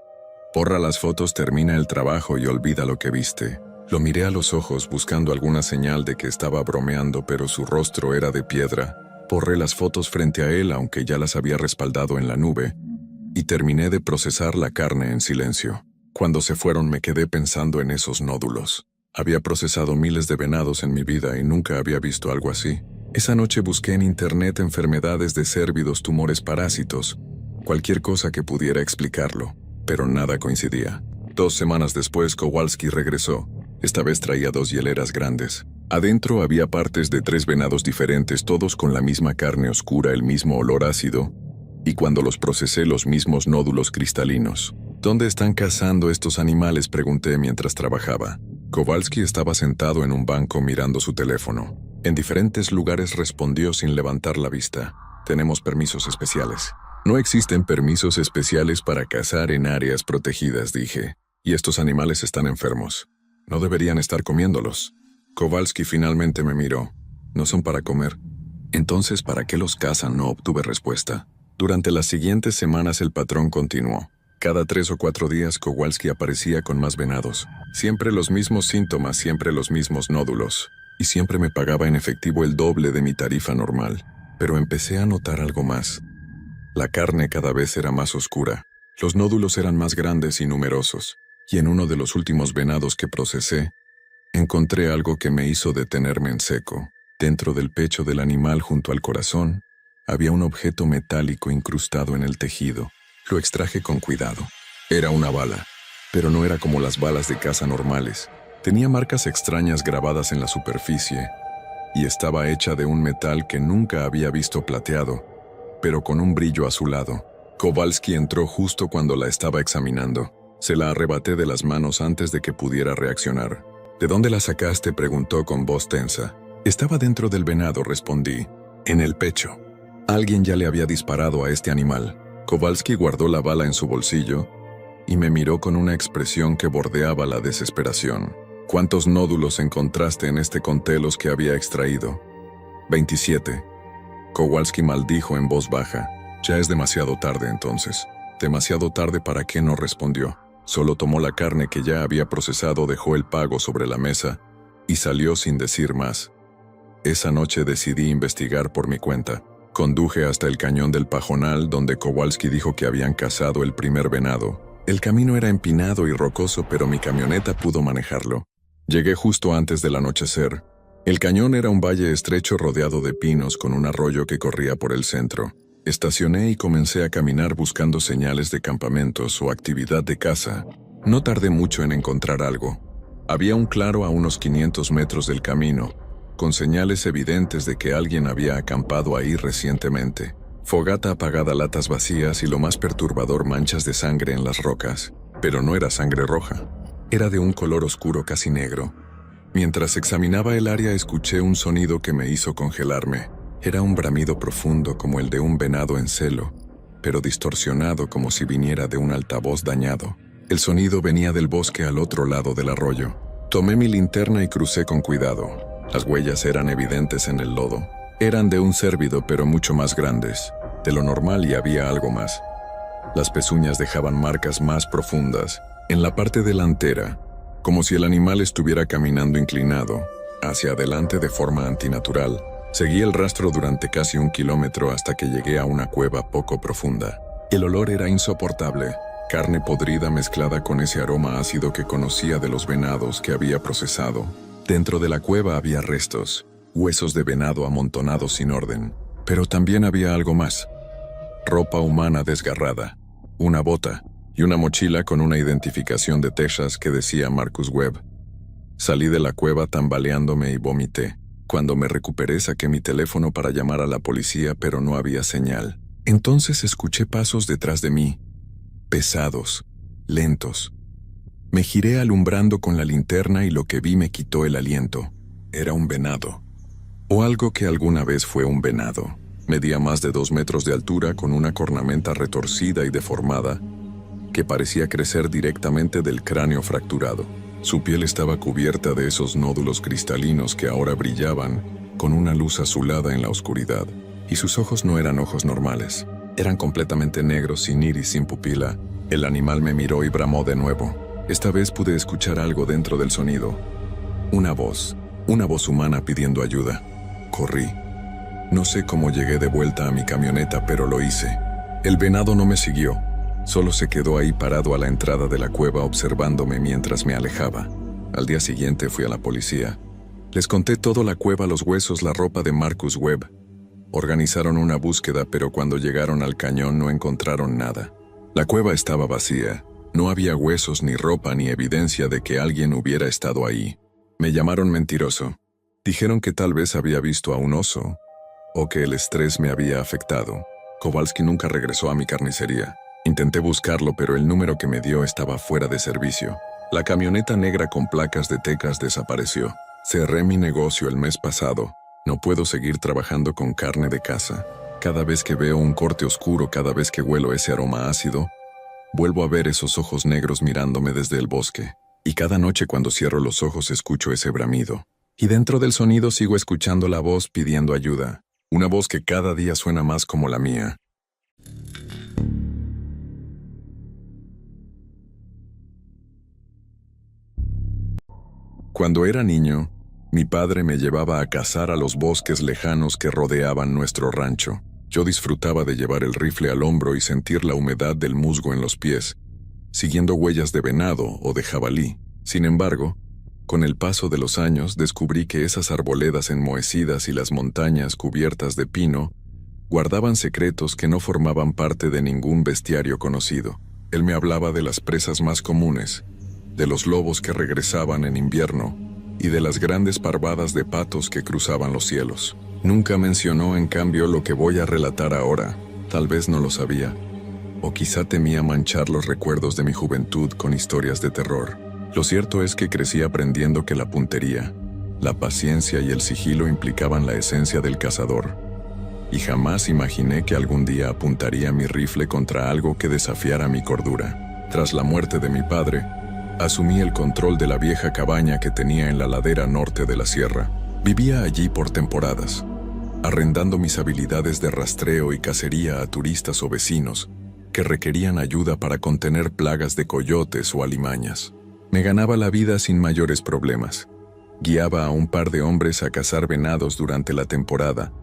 Borra las fotos, termina el trabajo y olvida lo que viste. Lo miré a los ojos buscando alguna señal de que estaba bromeando, pero su rostro era de piedra. Borré las fotos frente a él, aunque ya las había respaldado en la nube, y terminé de procesar la carne en silencio. Cuando se fueron me quedé pensando en esos nódulos. Había procesado miles de venados en mi vida y nunca había visto algo así. Esa noche busqué en internet enfermedades de cérvidos, tumores, parásitos, cualquier cosa que pudiera explicarlo, pero nada coincidía. 2 semanas después, Kowalski regresó. Esta vez traía 2 hieleras grandes. Adentro había partes de 3 venados diferentes, todos con la misma carne oscura, el mismo olor ácido, y cuando los procesé, los mismos nódulos cristalinos. ¿Dónde están cazando estos animales?, pregunté mientras trabajaba. Kowalski estaba sentado en un banco mirando su teléfono. En diferentes lugares respondió sin levantar la vista. Tenemos permisos especiales. No existen permisos especiales para cazar en áreas protegidas, dije. Y estos animales están enfermos. No deberían estar comiéndolos. Kowalski finalmente me miró. No son para comer. Entonces, ¿para qué los cazan? No obtuve respuesta. Durante las siguientes semanas el patrón continuó. Cada 3 o 4 días Kowalski aparecía con más venados. Siempre los mismos síntomas, siempre los mismos nódulos. Y siempre me pagaba en efectivo el doble de mi tarifa normal. Pero empecé a notar algo más. La carne cada vez era más oscura. Los nódulos eran más grandes y numerosos. Y en uno de los últimos venados que procesé, encontré algo que me hizo detenerme en seco. Dentro del pecho del animal, junto al corazón, había un objeto metálico incrustado en el tejido. Lo extraje con cuidado. Era una bala, pero no era como las balas de caza normales. Tenía marcas extrañas grabadas en la superficie y estaba hecha de un metal que nunca había visto plateado, pero con un brillo azulado. Kowalski entró justo cuando la estaba examinando. Se la arrebaté de las manos antes de que pudiera reaccionar. ¿De dónde la sacaste?, preguntó con voz tensa. Estaba dentro del venado, respondí. En el pecho. Alguien ya le había disparado a este animal. Kowalski guardó la bala en su bolsillo y me miró con una expresión que bordeaba la desesperación. ¿Cuántos nódulos encontraste en este? Conté los que había extraído. 27. Kowalski maldijo en voz baja. Ya es demasiado tarde entonces. Demasiado tarde. ¿Para qué? No respondió. Solo tomó la carne que ya había procesado, dejó el pago sobre la mesa y salió sin decir más. Esa noche decidí investigar por mi cuenta. Conduje hasta el cañón del Pajonal, donde Kowalski dijo que habían cazado el primer venado. El camino era empinado y rocoso, pero mi camioneta pudo manejarlo. Llegué justo antes del anochecer. El cañón era un valle estrecho rodeado de pinos con un arroyo que corría por el centro. Estacioné y comencé a caminar buscando señales de campamentos o actividad de caza. No tardé mucho en encontrar algo. Había un claro a unos 500 metros del camino, con señales evidentes de que alguien había acampado ahí recientemente. Fogata apagada, latas vacías y, lo más perturbador, manchas de sangre en las rocas. Pero no era sangre roja. Era de un color oscuro, casi negro. Mientras examinaba el área, escuché un sonido que me hizo congelarme. Era un bramido profundo como el de un venado en celo, pero distorsionado como si viniera de un altavoz dañado. El sonido venía del bosque al otro lado del arroyo. Tomé mi linterna y crucé con cuidado. Las huellas eran evidentes en el lodo. Eran de un cérvido, pero mucho más grandes de lo normal, y había algo más. Las pezuñas dejaban marcas más profundas, en la parte delantera, como si el animal estuviera caminando inclinado, hacia adelante de forma antinatural. Seguí el rastro durante casi 1 kilómetro hasta que llegué a una cueva poco profunda. El olor era insoportable, carne podrida mezclada con ese aroma ácido que conocía de los venados que había procesado. Dentro de la cueva había restos, huesos de venado amontonados sin orden, pero también había algo más. Ropa humana desgarrada, una bota y una mochila con una identificación de Texas que decía Marcus Webb. Salí de la cueva tambaleándome y vomité. Cuando me recuperé, saqué mi teléfono para llamar a la policía, pero no había señal. Entonces escuché pasos detrás de mí, pesados, lentos. Me giré alumbrando con la linterna y lo que vi me quitó el aliento. Era un venado. O algo que alguna vez fue un venado. Medía más de 2 metros de altura, con una cornamenta retorcida y deformada que parecía crecer directamente del cráneo fracturado. Su piel estaba cubierta de esos nódulos cristalinos que ahora brillaban con una luz azulada en la oscuridad. Y sus ojos no eran ojos normales. Eran completamente negros, sin iris, sin pupila. El animal me miró y bramó de nuevo. Esta vez pude escuchar algo dentro del sonido. Una voz humana pidiendo ayuda. Corrí. No sé cómo llegué de vuelta a mi camioneta, pero lo hice. El venado no me siguió. Solo se quedó ahí parado a la entrada de la cueva observándome mientras me alejaba. Al día siguiente fui a la policía. Les conté todo: la cueva, los huesos, la ropa de Marcus Webb. Organizaron una búsqueda, pero cuando llegaron al cañón no encontraron nada. La cueva estaba vacía. No había huesos ni ropa ni evidencia de que alguien hubiera estado ahí. Me llamaron mentiroso. Dijeron que tal vez había visto a un oso, o que el estrés me había afectado. Kowalski nunca regresó a mi carnicería. Intenté buscarlo, pero el número que me dio estaba fuera de servicio. La camioneta negra con placas de Texas desapareció. Cerré mi negocio el mes pasado. No puedo seguir trabajando con carne de caza. Cada vez que veo un corte oscuro, cada vez que huelo ese aroma ácido, vuelvo a ver esos ojos negros mirándome desde el bosque. Y cada noche cuando cierro los ojos escucho ese bramido. Y dentro del sonido sigo escuchando la voz pidiendo ayuda. Una voz que cada día suena más como la mía. Cuando era niño, mi padre me llevaba a cazar a los bosques lejanos que rodeaban nuestro rancho. Yo disfrutaba de llevar el rifle al hombro y sentir la humedad del musgo en los pies, siguiendo huellas de venado o de jabalí. Sin embargo, con el paso de los años descubrí que esas arboledas enmohecidas y las montañas cubiertas de pino guardaban secretos que no formaban parte de ningún bestiario conocido. Él me hablaba de las presas más comunes, de los lobos que regresaban en invierno y de las grandes parvadas de patos que cruzaban los cielos. Nunca mencionó, en cambio, lo que voy a relatar ahora. Tal vez no lo sabía, o quizá temía manchar los recuerdos de mi juventud con historias de terror. Lo cierto es que crecí aprendiendo que la puntería, la paciencia y el sigilo implicaban la esencia del cazador, y jamás imaginé que algún día apuntaría mi rifle contra algo que desafiara mi cordura. Tras la muerte de mi padre, asumí el control de la vieja cabaña que tenía en la ladera norte de la sierra. Vivía allí por temporadas, arrendando mis habilidades de rastreo y cacería a turistas o vecinos que requerían ayuda para contener plagas de coyotes o alimañas. Me ganaba la vida sin mayores problemas. Guiaba a un par de hombres a cazar venados durante la temporada.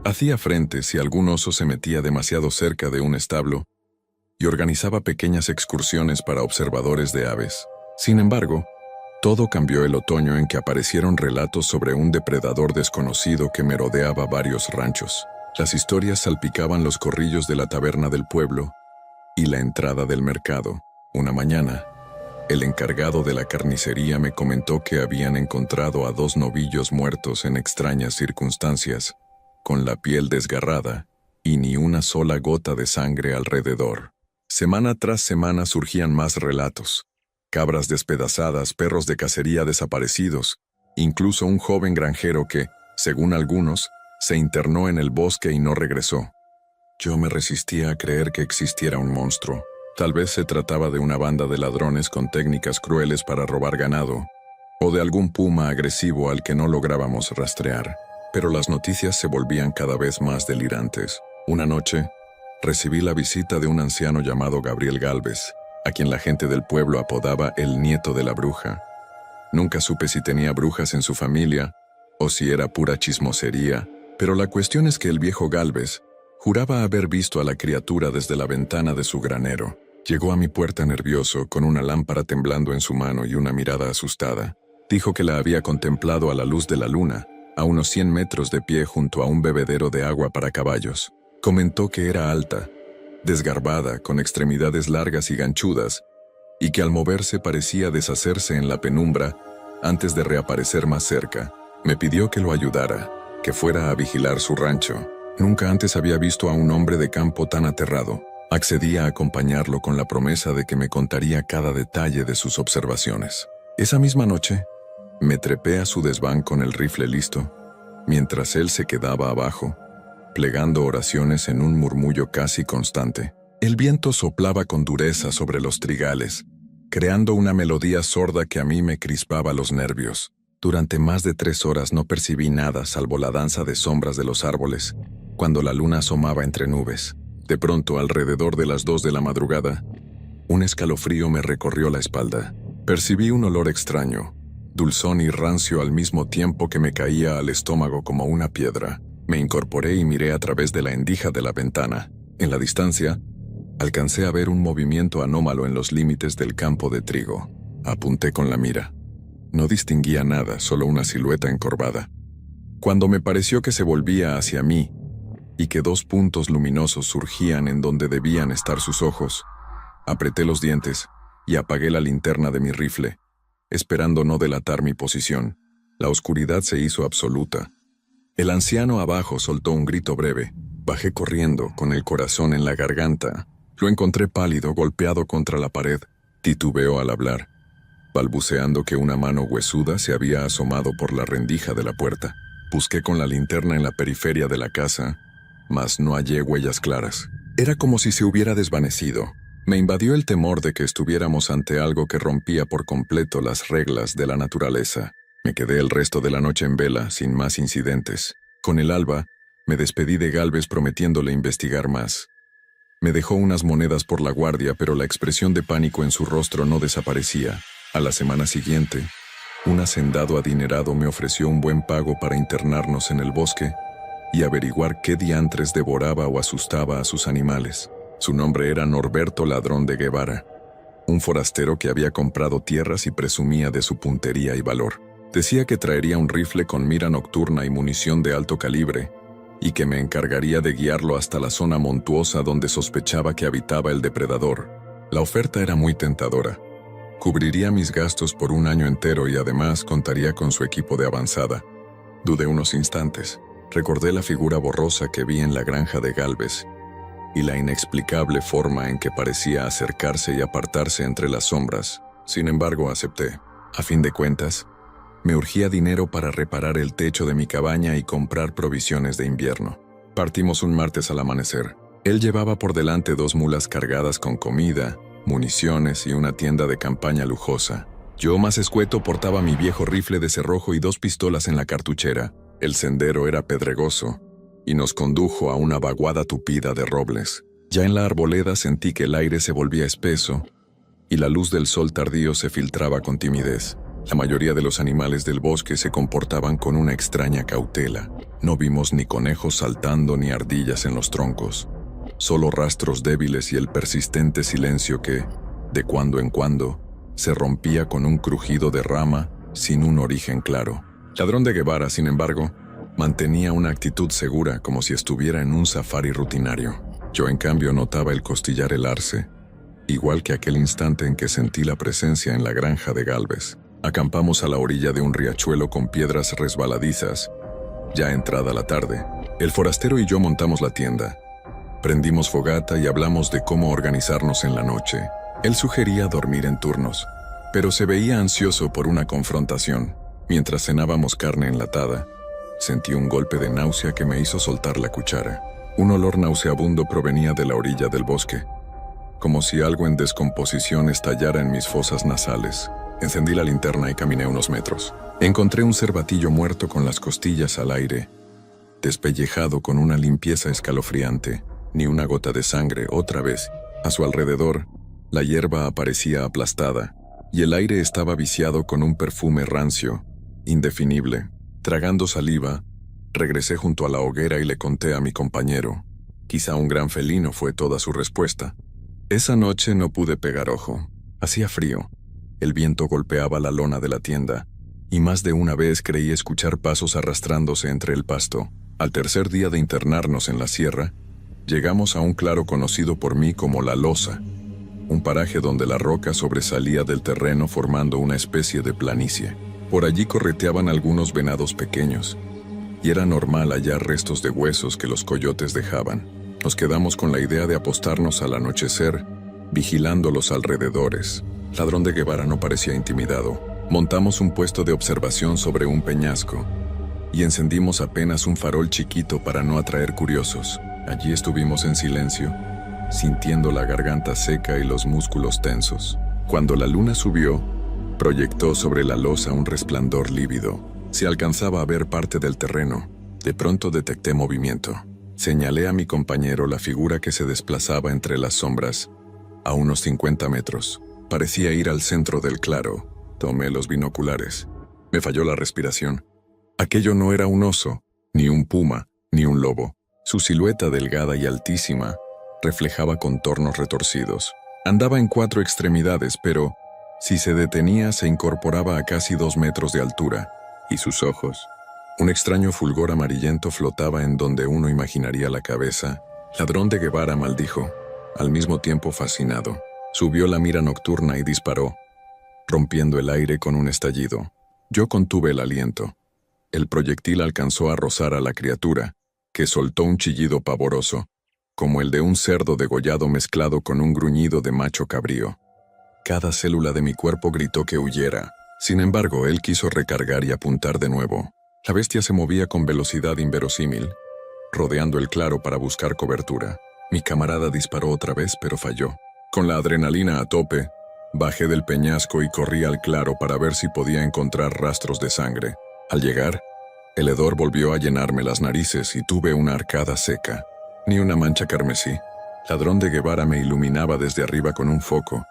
Hacía frente si algún oso se metía demasiado cerca de un establo y organizaba pequeñas excursiones para observadores de aves. Sin embargo, todo cambió el otoño en que aparecieron relatos sobre un depredador desconocido que merodeaba varios ranchos. Las historias salpicaban los corrillos de la taberna del pueblo y la entrada del mercado. Una mañana, el encargado de la carnicería me comentó que habían encontrado a 2 novillos muertos en extrañas circunstancias, con la piel desgarrada y ni una sola gota de sangre alrededor. Semana tras semana surgían más relatos. Cabras despedazadas, perros de cacería desaparecidos, incluso un joven granjero que, según algunos, se internó en el bosque y no regresó. Yo me resistía a creer que existiera un monstruo. Tal vez se trataba de una banda de ladrones con técnicas crueles para robar ganado, o de algún puma agresivo al que no lográbamos rastrear. Pero las noticias se volvían cada vez más delirantes. Una noche, recibí la visita de un anciano llamado Gabriel Gálvez, a quien la gente del pueblo apodaba el nieto de la bruja. Nunca supe si tenía brujas en su familia, o si era pura chismosería, pero la cuestión es que el viejo Gálvez juraba haber visto a la criatura desde la ventana de su granero. Llegó a mi puerta nervioso, con una lámpara temblando en su mano y una mirada asustada. Dijo que la había contemplado a la luz de la luna, a unos 100 metros de pie junto a un bebedero de agua para caballos. Comentó que era alta, desgarbada, con extremidades largas y ganchudas, y que al moverse parecía deshacerse en la penumbra antes de reaparecer más cerca. Me pidió que lo ayudara, que fuera a vigilar su rancho. Nunca antes había visto a un hombre de campo tan aterrado. Accedí a acompañarlo con la promesa de que me contaría cada detalle de sus observaciones. Esa misma noche, me trepé a su desván con el rifle listo, mientras él se quedaba abajo, plegando oraciones en un murmullo casi constante. El viento soplaba con dureza sobre los trigales, creando una melodía sorda que a mí me crispaba los nervios. Durante más de 3 horas no percibí nada salvo la danza de sombras de los árboles, cuando la luna asomaba entre nubes. De pronto, alrededor de las 2 de la madrugada, un escalofrío me recorrió la espalda. Percibí un olor extraño, dulzón y rancio al mismo tiempo que me caía al estómago como una piedra. Me incorporé y miré a través de la endija de la ventana. En la distancia, alcancé a ver un movimiento anómalo en los límites del campo de trigo. Apunté con la mira. No distinguía nada, solo una silueta encorvada. Cuando me pareció que se volvía hacia mí y que 2 puntos luminosos surgían en donde debían estar sus ojos, apreté los dientes y apagué la linterna de mi rifle, esperando no delatar mi posición. La oscuridad se hizo absoluta. El anciano abajo soltó un grito breve. Bajé corriendo, con el corazón en la garganta. Lo encontré pálido, golpeado contra la pared. Titubeó al hablar, balbuceando que una mano huesuda se había asomado por la rendija de la puerta. Busqué con la linterna en la periferia de la casa, mas no hallé huellas claras. Era como si se hubiera desvanecido. Me invadió el temor de que estuviéramos ante algo que rompía por completo las reglas de la naturaleza. Me quedé el resto de la noche en vela, sin más incidentes. Con el alba, me despedí de Gálvez prometiéndole investigar más. Me dejó unas monedas por la guardia, pero la expresión de pánico en su rostro no desaparecía. A la semana siguiente, un hacendado adinerado me ofreció un buen pago para internarnos en el bosque y averiguar qué diantres devoraba o asustaba a sus animales. Su nombre era Norberto Ladrón de Guevara, un forastero que había comprado tierras y presumía de su puntería y valor. Decía que traería un rifle con mira nocturna y munición de alto calibre, y que me encargaría de guiarlo hasta la zona montuosa donde sospechaba que habitaba el depredador. La oferta era muy tentadora. Cubriría mis gastos por un año entero y además contaría con su equipo de avanzada. Dudé unos instantes. Recordé la figura borrosa que vi en la granja de Gálvez y la inexplicable forma en que parecía acercarse y apartarse entre las sombras. Sin embargo, acepté. A fin de cuentas, me urgía dinero para reparar el techo de mi cabaña y comprar provisiones de invierno. Partimos un martes al amanecer. Él llevaba por delante 2 mulas cargadas con comida, municiones y una tienda de campaña lujosa. Yo, más escueto, portaba mi viejo rifle de cerrojo y 2 pistolas en la cartuchera. El sendero era pedregoso y nos condujo a una vaguada tupida de robles. Ya en la arboleda sentí que el aire se volvía espeso y la luz del sol tardío se filtraba con timidez. La mayoría de los animales del bosque se comportaban con una extraña cautela. No vimos ni conejos saltando ni ardillas en los troncos. Solo rastros débiles y el persistente silencio que, de cuando en cuando, se rompía con un crujido de rama sin un origen claro. Ladrón de Guevara, sin embargo, mantenía una actitud segura como si estuviera en un safari rutinario. Yo, en cambio, notaba el costillar helarse, igual que aquel instante en que sentí la presencia en la granja de Gálvez. Acampamos a la orilla de un riachuelo con piedras resbaladizas. Ya entrada la tarde, el forastero y yo montamos la tienda. Prendimos fogata y hablamos de cómo organizarnos en la noche. Él sugería dormir en turnos, pero se veía ansioso por una confrontación. Mientras cenábamos carne enlatada, sentí un golpe de náusea que me hizo soltar la cuchara. Un olor nauseabundo provenía de la orilla del bosque, como si algo en descomposición estallara en mis fosas nasales. Encendí la linterna y caminé unos metros. Encontré un cervatillo muerto con las costillas al aire, despellejado con una limpieza escalofriante. Ni una gota de sangre, otra vez. A su alrededor, la hierba aparecía aplastada, y el aire estaba viciado con un perfume rancio, indefinible. Tragando saliva, regresé junto a la hoguera y le conté a mi compañero. Quizá un gran felino fue toda su respuesta. Esa noche no pude pegar ojo. Hacía frío. El viento golpeaba la lona de la tienda, y más de una vez creí escuchar pasos arrastrándose entre el pasto. Al tercer día de internarnos en la sierra, llegamos a un claro conocido por mí como La Losa, un paraje donde la roca sobresalía del terreno formando una especie de planicie. Por allí correteaban algunos venados pequeños, y era normal hallar restos de huesos que los coyotes dejaban. Nos quedamos con la idea de apostarnos al anochecer, vigilando los alrededores. Ladrón de Guevara no parecía intimidado. Montamos un puesto de observación sobre un peñasco y encendimos apenas un farol chiquito para no atraer curiosos. Allí estuvimos en silencio, sintiendo la garganta seca y los músculos tensos. Cuando la luna subió, proyectó sobre la losa un resplandor lívido. Se alcanzaba a ver parte del terreno. De pronto detecté movimiento. Señalé a mi compañero la figura que se desplazaba entre las sombras, a unos 50 metros. Parecía ir al centro del claro. Tomé los binoculares. Me falló la respiración. Aquello no era un oso, ni un puma, ni un lobo. Su silueta delgada y altísima reflejaba contornos retorcidos. Andaba en 4 extremidades, pero si se detenía se incorporaba a casi 2 metros de altura. Y sus ojos, un extraño fulgor amarillento flotaba en donde uno imaginaría la cabeza. Ladrón de Guevara, maldijo, al mismo tiempo fascinado. Subió la mira nocturna y disparó, rompiendo el aire con un estallido. Yo contuve el aliento. El proyectil alcanzó a rozar a la criatura, que soltó un chillido pavoroso, como el de un cerdo degollado mezclado con un gruñido de macho cabrío. Cada célula de mi cuerpo gritó que huyera. Sin embargo, él quiso recargar y apuntar de nuevo. La bestia se movía con velocidad inverosímil, rodeando el claro para buscar cobertura. Mi camarada disparó otra vez, pero falló. Con la adrenalina a tope, bajé del peñasco y corrí al claro para ver si podía encontrar rastros de sangre. Al llegar, el hedor volvió a llenarme las narices y tuve una arcada seca. Ni una mancha carmesí. Ladrón de Guevara me iluminaba desde arriba con un foco,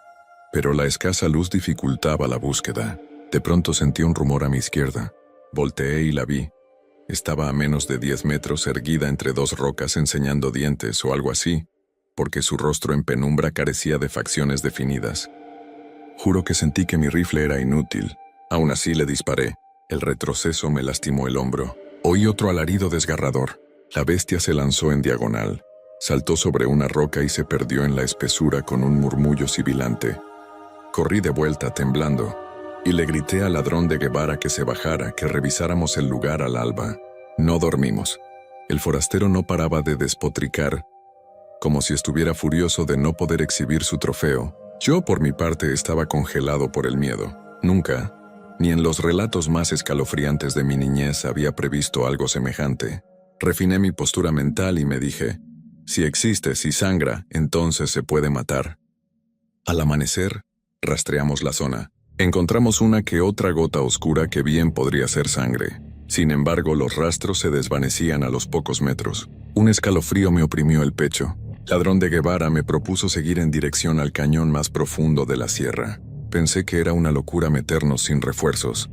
pero la escasa luz dificultaba la búsqueda. De pronto sentí un rumor a mi izquierda. Volteé y la vi. Estaba a menos de 10 metros erguida entre dos rocas enseñando dientes o algo así, porque su rostro en penumbra carecía de facciones definidas. Juro que sentí que mi rifle era inútil. Aún así le disparé. El retroceso me lastimó el hombro. Oí otro alarido desgarrador. La bestia se lanzó en diagonal, saltó sobre una roca y se perdió en la espesura con un murmullo sibilante. Corrí de vuelta temblando, y le grité al ladrón de Guevara que se bajara, que revisáramos el lugar al alba. No dormimos. El forastero no paraba de despotricar, como si estuviera furioso de no poder exhibir su trofeo. Yo, por mi parte, estaba congelado por el miedo. Nunca, ni en los relatos más escalofriantes de mi niñez, había previsto algo semejante. Refiné mi postura mental y me dije, si existe, si sangra, entonces se puede matar. Al amanecer, rastreamos la zona. Encontramos una que otra gota oscura que bien podría ser sangre. Sin embargo, los rastros se desvanecían a los pocos metros. Un escalofrío me oprimió el pecho. Ladrón de Guevara me propuso seguir en dirección al cañón más profundo de la sierra. Pensé que era una locura meternos sin refuerzos,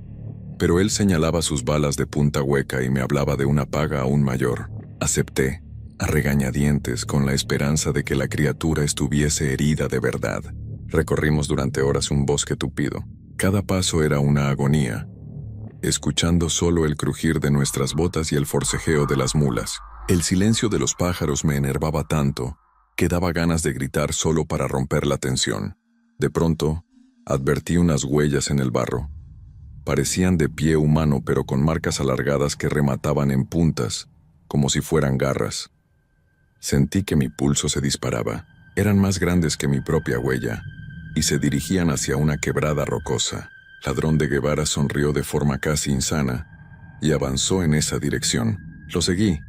pero él señalaba sus balas de punta hueca y me hablaba de una paga aún mayor. Acepté, a regañadientes, con la esperanza de que la criatura estuviese herida de verdad. Recorrimos durante horas un bosque tupido. Cada paso era una agonía, escuchando solo el crujir de nuestras botas y el forcejeo de las mulas. El silencio de los pájaros me enervaba tanto que daba ganas de gritar solo para romper la tensión. De pronto, advertí unas huellas en el barro. Parecían de pie humano, pero con marcas alargadas que remataban en puntas, como si fueran garras. Sentí que mi pulso se disparaba. Eran más grandes que mi propia huella, y se dirigían hacia una quebrada rocosa. Ladrón de Guevara sonrió de forma casi insana, y avanzó en esa dirección. Lo seguí,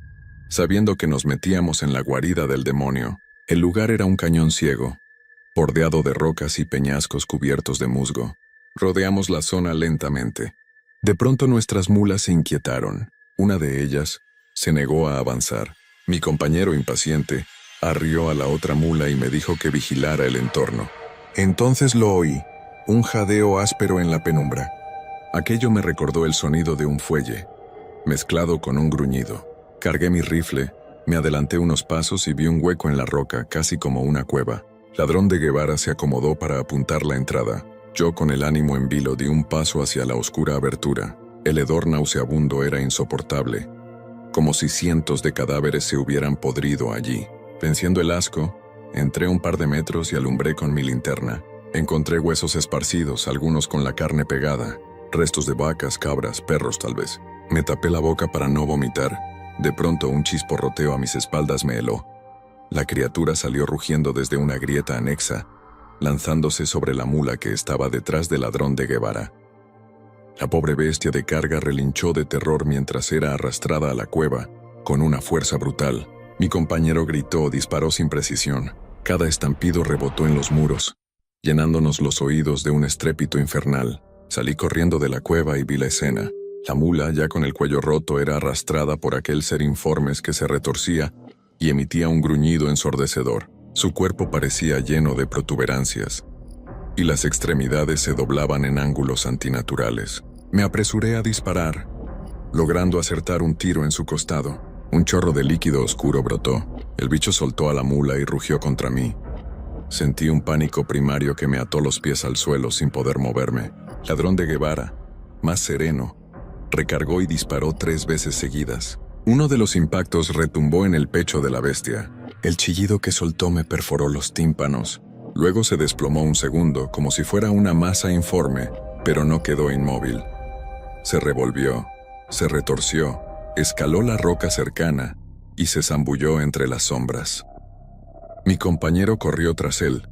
sabiendo que nos metíamos en la guarida del demonio. El lugar era un cañón ciego, bordeado de rocas y peñascos cubiertos de musgo. Rodeamos la zona lentamente. De pronto nuestras mulas se inquietaron. Una de ellas se negó a avanzar. Mi compañero, impaciente, arrió a la otra mula y me dijo que vigilara el entorno. Entonces lo oí, un jadeo áspero en la penumbra. Aquello me recordó el sonido de un fuelle, mezclado con un gruñido. Cargué mi rifle, me adelanté unos pasos y vi un hueco en la roca, casi como una cueva. Ladrón de Guevara se acomodó para apuntar la entrada. Yo, con el ánimo en vilo, di un paso hacia la oscura abertura. El hedor nauseabundo era insoportable, como si cientos de cadáveres se hubieran podrido allí. Venciendo el asco, entré un par de metros y alumbré con mi linterna. Encontré huesos esparcidos, algunos con la carne pegada, restos de vacas, cabras, perros tal vez. Me tapé la boca para no vomitar. De pronto un chisporroteo a mis espaldas me heló. La criatura salió rugiendo desde una grieta anexa, lanzándose sobre la mula que estaba detrás del ladrón de Guevara. La pobre bestia de carga relinchó de terror mientras era arrastrada a la cueva, con una fuerza brutal. Mi compañero gritó, disparó sin precisión. Cada estampido rebotó en los muros, llenándonos los oídos de un estrépito infernal. Salí corriendo de la cueva y vi la escena. La mula, ya con el cuello roto, era arrastrada por aquel ser informes que se retorcía y emitía un gruñido ensordecedor. Su cuerpo parecía lleno de protuberancias, y las extremidades se doblaban en ángulos antinaturales. Me apresuré a disparar, logrando acertar un tiro en su costado. Un chorro de líquido oscuro brotó. El bicho soltó a la mula y rugió contra mí. Sentí un pánico primario que me ató los pies al suelo sin poder moverme. Ladrón de Guevara, más sereno, recargó y disparó 3 veces seguidas. Uno de los impactos retumbó en el pecho de la bestia. El chillido que soltó me perforó los tímpanos, Luego se desplomó un segundo, como si fuera una masa informe, pero no quedó inmóvil. Se revolvió, se retorció, escaló la roca cercana y se zambulló entre las sombras. Mi compañero corrió tras él,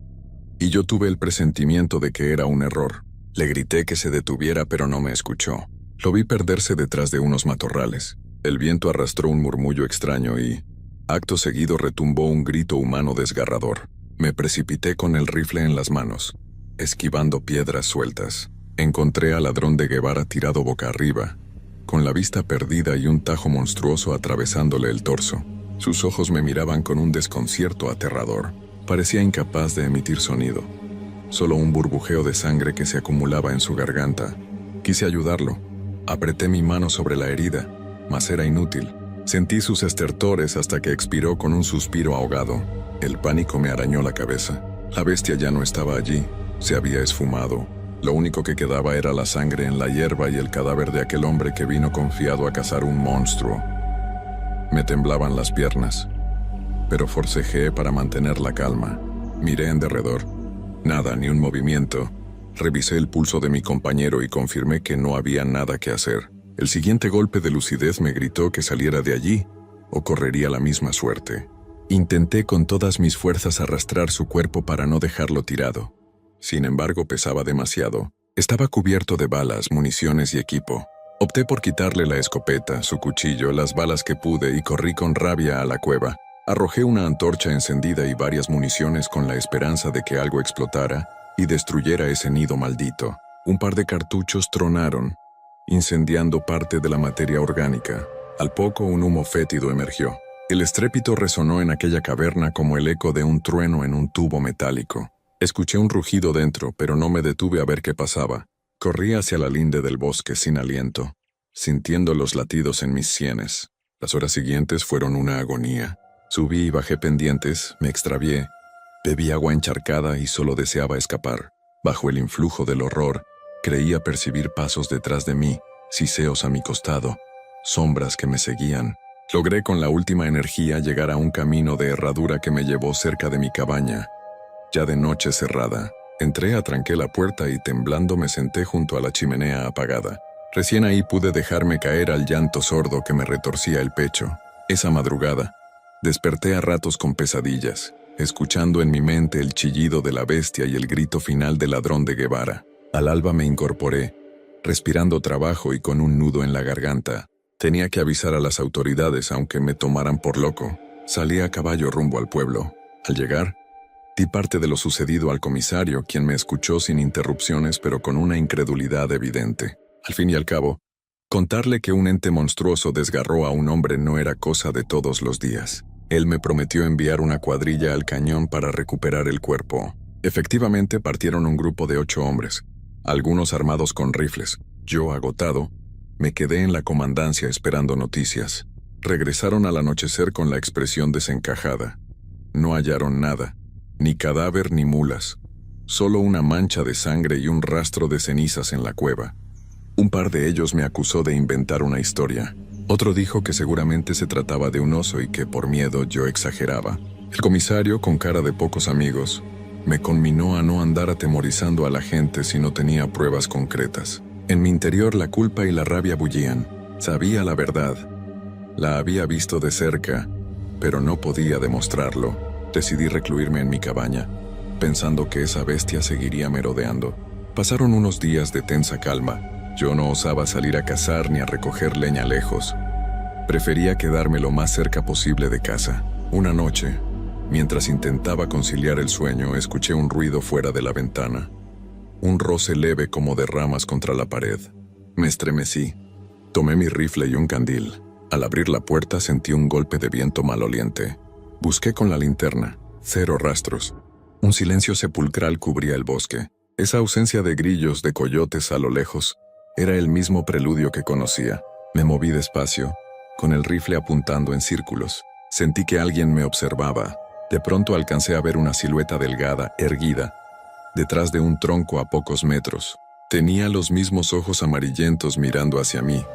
y yo tuve el presentimiento de que era un error. Le grité que se detuviera, pero no me escuchó. Lo vi perderse detrás de unos matorrales. El viento arrastró un murmullo extraño y, acto seguido, retumbó un grito humano desgarrador. Me precipité con el rifle en las manos, esquivando piedras sueltas. Encontré al ladrón de Guevara tirado boca arriba, con la vista perdida y un tajo monstruoso atravesándole el torso. Sus ojos me miraban con un desconcierto aterrador. Parecía incapaz de emitir sonido. Solo un burbujeo de sangre que se acumulaba en su garganta. Quise ayudarlo. Apreté mi mano sobre la herida, mas era inútil. Sentí sus estertores hasta que expiró con un suspiro ahogado. El pánico me arañó la cabeza. La bestia ya no estaba allí. Se había esfumado. Lo único que quedaba era la sangre en la hierba y el cadáver de aquel hombre que vino confiado a cazar un monstruo. Me temblaban las piernas, pero forcejeé para mantener la calma. Miré en derredor. Nada, ni un movimiento. Revisé el pulso de mi compañero y confirmé que no había nada que hacer. El siguiente golpe de lucidez me gritó que saliera de allí, o correría la misma suerte. Intenté con todas mis fuerzas arrastrar su cuerpo para no dejarlo tirado. Sin embargo, pesaba demasiado. Estaba cubierto de balas, municiones y equipo. Opté por quitarle la escopeta, su cuchillo, las balas que pude y corrí con rabia a la cueva. Arrojé una antorcha encendida y varias municiones con la esperanza de que algo explotara y destruyera ese nido maldito. Un par de cartuchos tronaron, incendiando parte de la materia orgánica. Al poco, un humo fétido emergió. El estrépito resonó en aquella caverna como el eco de un trueno en un tubo metálico. Escuché un rugido dentro, pero no me detuve a ver qué pasaba. Corrí hacia la linde del bosque sin aliento, sintiendo los latidos en mis sienes. Las horas siguientes fueron una agonía. Subí y bajé pendientes, me extravié, bebí agua encharcada y solo deseaba escapar. Bajo el influjo del horror, creía percibir pasos detrás de mí, siseos a mi costado, sombras que me seguían. Logré con la última energía llegar a un camino de herradura que me llevó cerca de mi cabaña, ya de noche cerrada. Entré, atranqué la puerta y temblando me senté junto a la chimenea apagada. Recién ahí pude dejarme caer al llanto sordo que me retorcía el pecho. Esa madrugada, desperté a ratos con pesadillas, escuchando en mi mente el chillido de la bestia y el grito final del ladrón de Guevara. Al alba me incorporé, respirando trabajo y con un nudo en la garganta. Tenía que avisar a las autoridades aunque me tomaran por loco. Salí a caballo rumbo al pueblo. Al llegar, di parte de lo sucedido al comisario, quien me escuchó sin interrupciones pero con una incredulidad evidente. Al fin y al cabo, contarle que un ente monstruoso desgarró a un hombre no era cosa de todos los días. Él me prometió enviar una cuadrilla al cañón para recuperar el cuerpo. Efectivamente, partieron un grupo de 8 hombres, algunos armados con rifles. Yo, agotado, me quedé en la comandancia esperando noticias. Regresaron al anochecer con la expresión desencajada. No hallaron nada, ni cadáver ni mulas, solo una mancha de sangre y un rastro de cenizas en la cueva. Un par de ellos me acusó de inventar una historia. Otro dijo que seguramente se trataba de un oso y que por miedo yo exageraba. El comisario, con cara de pocos amigos, me conminó a no andar atemorizando a la gente si no tenía pruebas concretas. En mi interior la culpa y la rabia bullían. Sabía la verdad. La había visto de cerca, pero no podía demostrarlo. Decidí recluirme en mi cabaña, pensando que esa bestia seguiría merodeando. Pasaron unos días de tensa calma. Yo no osaba salir a cazar ni a recoger leña lejos. Prefería quedarme lo más cerca posible de casa. Una noche, mientras intentaba conciliar el sueño, escuché un ruido fuera de la ventana. Un roce leve como de ramas contra la pared. Me estremecí. Tomé mi rifle y un candil. Al abrir la puerta sentí un golpe de viento maloliente. Busqué con la linterna. 0 rastros. Un silencio sepulcral cubría el bosque. Esa ausencia de grillos, de coyotes a lo lejos, era el mismo preludio que conocía. Me moví despacio, con el rifle apuntando en círculos. Sentí que alguien me observaba. De pronto alcancé a ver una silueta delgada, erguida, detrás de un tronco a pocos metros. Tenía los mismos ojos amarillentos mirando hacia mí,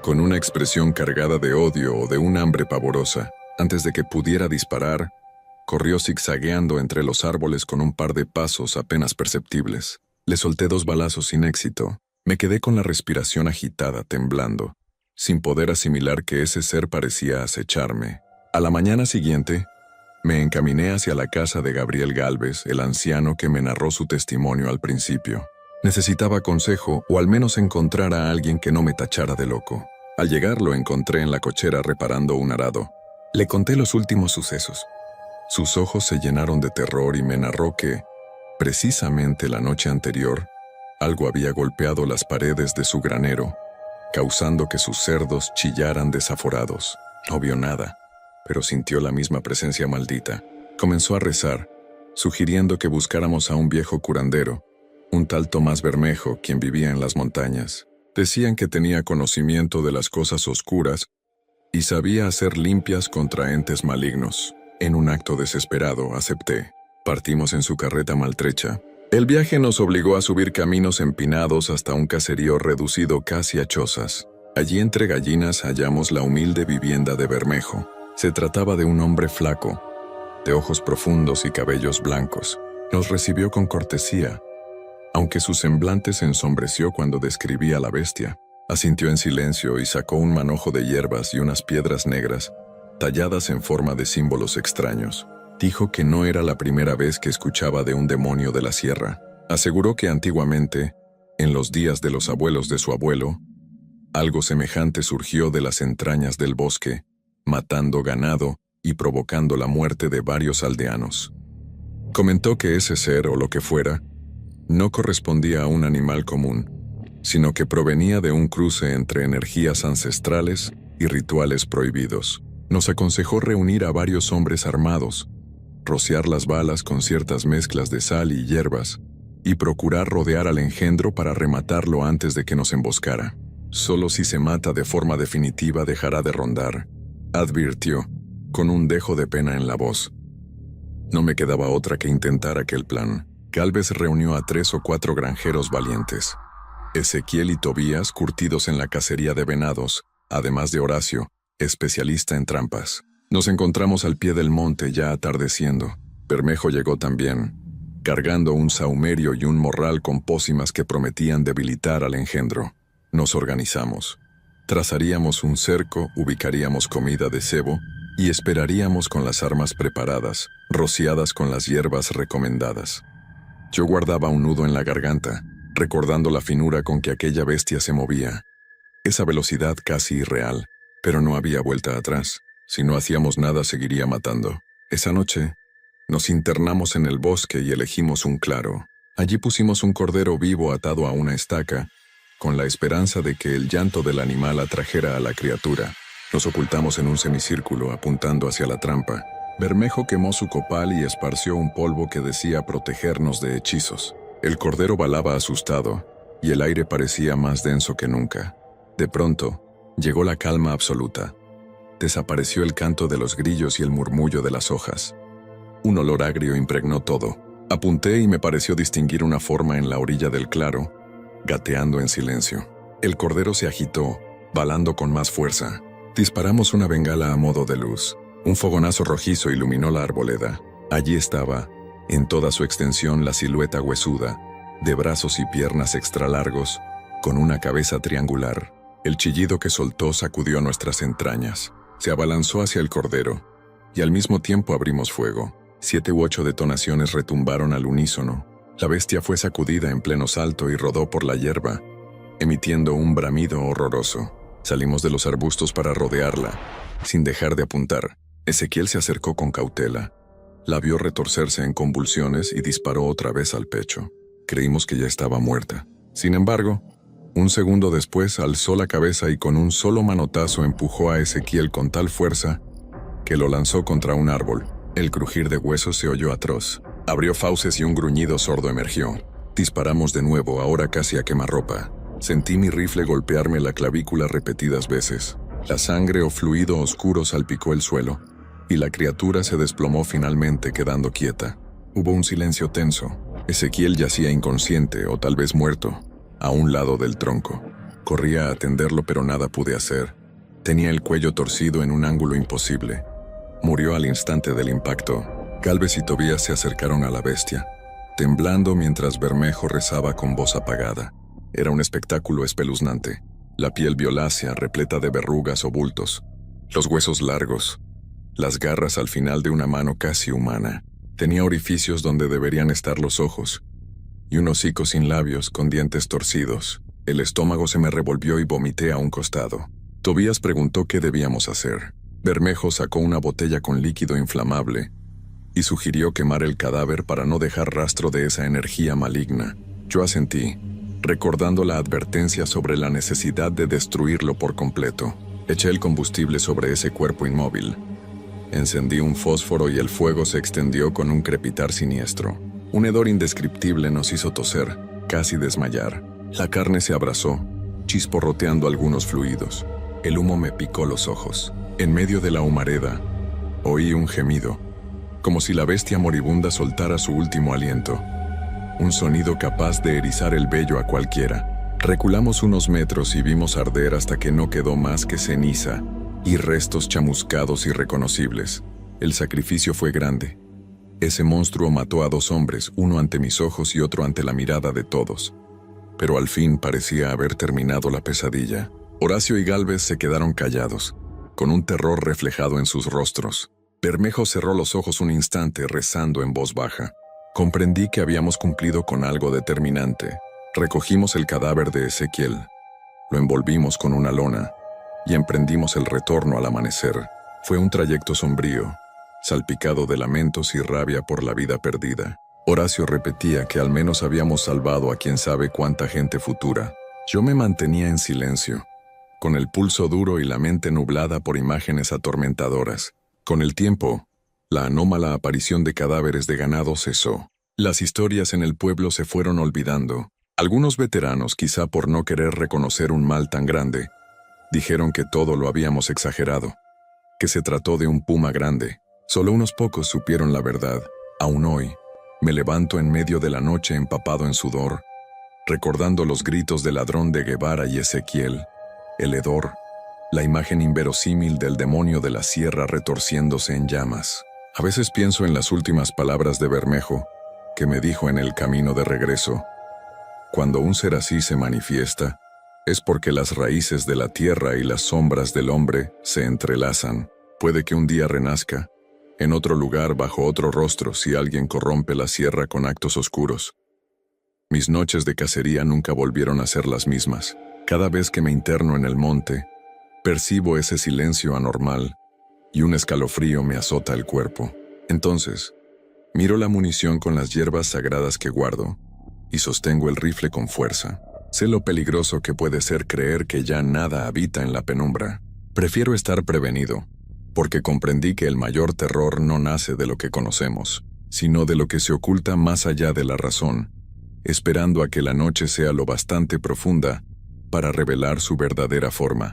con una expresión cargada de odio o de un hambre pavorosa. Antes de que pudiera disparar, Corrió zigzagueando entre los árboles con un par de pasos apenas perceptibles. Le solté 2 balazos sin éxito. Me quedé con la respiración agitada, temblando, sin poder asimilar que ese ser parecía acecharme. A la mañana siguiente, me encaminé hacia la casa de Gabriel Gálvez, el anciano que me narró su testimonio al principio. Necesitaba consejo o al menos encontrar a alguien que no me tachara de loco. Al llegar lo encontré en la cochera reparando un arado. Le conté los últimos sucesos. Sus ojos se llenaron de terror y me narró que, precisamente la noche anterior, algo había golpeado las paredes de su granero, causando que sus cerdos chillaran desaforados. No vio nada, pero sintió la misma presencia maldita. Comenzó a rezar, sugiriendo que buscáramos a un viejo curandero, un tal Tomás Bermejo, quien vivía en las montañas. Decían que tenía conocimiento de las cosas oscuras y sabía hacer limpias contra entes malignos. En un acto desesperado, acepté. Partimos en su carreta maltrecha. El viaje nos obligó a subir caminos empinados hasta un caserío reducido casi a chozas. Allí entre gallinas hallamos la humilde vivienda de Bermejo. Se trataba de un hombre flaco, de ojos profundos y cabellos blancos. Nos recibió con cortesía, aunque su semblante se ensombreció cuando describía a la bestia. Asintió en silencio y sacó un manojo de hierbas y unas piedras negras, talladas en forma de símbolos extraños. Dijo que no era la primera vez que escuchaba de un demonio de la sierra. Aseguró que antiguamente, en los días de los abuelos de su abuelo, algo semejante surgió de las entrañas del bosque, matando ganado y provocando la muerte de varios aldeanos. Comentó que ese ser, o lo que fuera, no correspondía a un animal común, sino que provenía de un cruce entre energías ancestrales y rituales prohibidos. Nos aconsejó reunir a varios hombres armados, rociar las balas con ciertas mezclas de sal y hierbas, y procurar rodear al engendro para rematarlo antes de que nos emboscara. Solo si se mata de forma definitiva dejará de rondar, advirtió, con un dejo de pena en la voz. No me quedaba otra que intentar aquel plan. Gálvez reunió a 3 o 4 granjeros valientes. Ezequiel y Tobías, curtidos en la cacería de venados, además de Horacio, especialista en trampas. Nos encontramos al pie del monte ya atardeciendo. Bermejo llegó también, cargando un sahumerio y un morral con pócimas que prometían debilitar al engendro. Nos organizamos. Trazaríamos un cerco, ubicaríamos comida de cebo y esperaríamos con las armas preparadas, rociadas con las hierbas recomendadas. Yo guardaba un nudo en la garganta, recordando la finura con que aquella bestia se movía. Esa velocidad casi irreal, pero no había vuelta atrás. Si no hacíamos nada, seguiría matando. Esa noche, nos internamos en el bosque y elegimos un claro. Allí pusimos un cordero vivo atado a una estaca, con la esperanza de que el llanto del animal atrajera a la criatura. Nos ocultamos en un semicírculo, apuntando hacia la trampa. Bermejo quemó su copal y esparció un polvo que decía protegernos de hechizos. El cordero balaba asustado, y el aire parecía más denso que nunca. De pronto, llegó la calma absoluta. Desapareció el canto de los grillos y el murmullo de las hojas. Un olor agrio impregnó todo. Apunté y me pareció distinguir una forma en la orilla del claro, gateando en silencio. El cordero se agitó, balando con más fuerza. Disparamos una bengala a modo de luz. Un fogonazo rojizo iluminó la arboleda. Allí estaba, en toda su extensión, la silueta huesuda, de brazos y piernas extralargos, con una cabeza triangular. El chillido que soltó sacudió nuestras entrañas. Se abalanzó hacia el cordero, y al mismo tiempo abrimos fuego. 7 u 8 detonaciones retumbaron al unísono. La bestia fue sacudida en pleno salto y rodó por la hierba, emitiendo un bramido horroroso. Salimos de los arbustos para rodearla, sin dejar de apuntar. Ezequiel se acercó con cautela. La vio retorcerse en convulsiones y disparó otra vez al pecho. Creímos que ya estaba muerta. Sin embargo, un segundo después alzó la cabeza y con un solo manotazo empujó a Ezequiel con tal fuerza que lo lanzó contra un árbol. El crujir de huesos se oyó atroz. Abrió fauces y un gruñido sordo emergió. Disparamos de nuevo, ahora casi a quemarropa. Sentí mi rifle golpearme la clavícula repetidas veces. La sangre o fluido oscuro salpicó el suelo, y la criatura se desplomó finalmente, quedando quieta. Hubo un silencio tenso. Ezequiel yacía inconsciente, o tal vez muerto, a un lado del tronco. Corría a atenderlo, pero nada pude hacer. Tenía el cuello torcido en un ángulo imposible. Murió al instante del impacto. Galvez y Tobías se acercaron a la bestia, temblando mientras Bermejo rezaba con voz apagada. Era un espectáculo espeluznante. La piel violácea, repleta de verrugas o bultos. Los huesos largos. Las garras al final de una mano casi humana. Tenía orificios donde deberían estar los ojos. Y un hocico sin labios, con dientes torcidos. El estómago se me revolvió y vomité a un costado. Tobías preguntó qué debíamos hacer. Bermejo sacó una botella con líquido inflamable y sugirió quemar el cadáver para no dejar rastro de esa energía maligna. Yo asentí, recordando la advertencia sobre la necesidad de destruirlo por completo. Eché el combustible sobre ese cuerpo inmóvil. Encendí un fósforo y el fuego se extendió con un crepitar siniestro. Un hedor indescriptible nos hizo toser, casi desmayar. La carne se abrazó, chisporroteando algunos fluidos. El humo me picó los ojos. En medio de la humareda, oí un gemido, como si la bestia moribunda soltara su último aliento. Un sonido capaz de erizar el vello a cualquiera. Reculamos unos metros y vimos arder hasta que no quedó más que ceniza y restos chamuscados irreconocibles. El sacrificio fue grande. Ese monstruo mató a 2 hombres, uno ante mis ojos y otro ante la mirada de todos. Pero al fin parecía haber terminado la pesadilla. Horacio y Galvez se quedaron callados, con un terror reflejado en sus rostros. Bermejo cerró los ojos un instante, rezando en voz baja. Comprendí que habíamos cumplido con algo determinante. Recogimos el cadáver de Ezequiel, lo envolvimos con una lona y emprendimos el retorno al amanecer. Fue un trayecto sombrío, salpicado de lamentos y rabia por la vida perdida. Horacio repetía que al menos habíamos salvado a quién sabe cuánta gente futura. Yo me mantenía en silencio, con el pulso duro y la mente nublada por imágenes atormentadoras. Con el tiempo, la anómala aparición de cadáveres de ganado cesó. Las historias en el pueblo se fueron olvidando. Algunos veteranos, quizá por no querer reconocer un mal tan grande, dijeron que todo lo habíamos exagerado, que se trató de un puma grande. Solo unos pocos supieron la verdad. Aún hoy, me levanto en medio de la noche empapado en sudor, recordando los gritos del ladrón de Guevara y Ezequiel, el hedor, la imagen inverosímil del demonio de la sierra retorciéndose en llamas. A veces pienso en las últimas palabras de Bermejo, que me dijo en el camino de regreso: cuando un ser así se manifiesta, es porque las raíces de la tierra y las sombras del hombre se entrelazan. Puede que un día renazca, en otro lugar bajo otro rostro, si alguien corrompe la sierra con actos oscuros. Mis noches de cacería nunca volvieron a ser las mismas. Cada vez que me interno en el monte, percibo ese silencio anormal y un escalofrío me azota el cuerpo. Entonces, miro la munición con las hierbas sagradas que guardo y sostengo el rifle con fuerza. Sé lo peligroso que puede ser creer que ya nada habita en la penumbra. Prefiero estar prevenido, porque comprendí que el mayor terror no nace de lo que conocemos, sino de lo que se oculta más allá de la razón, esperando a que la noche sea lo bastante profunda para revelar su verdadera forma.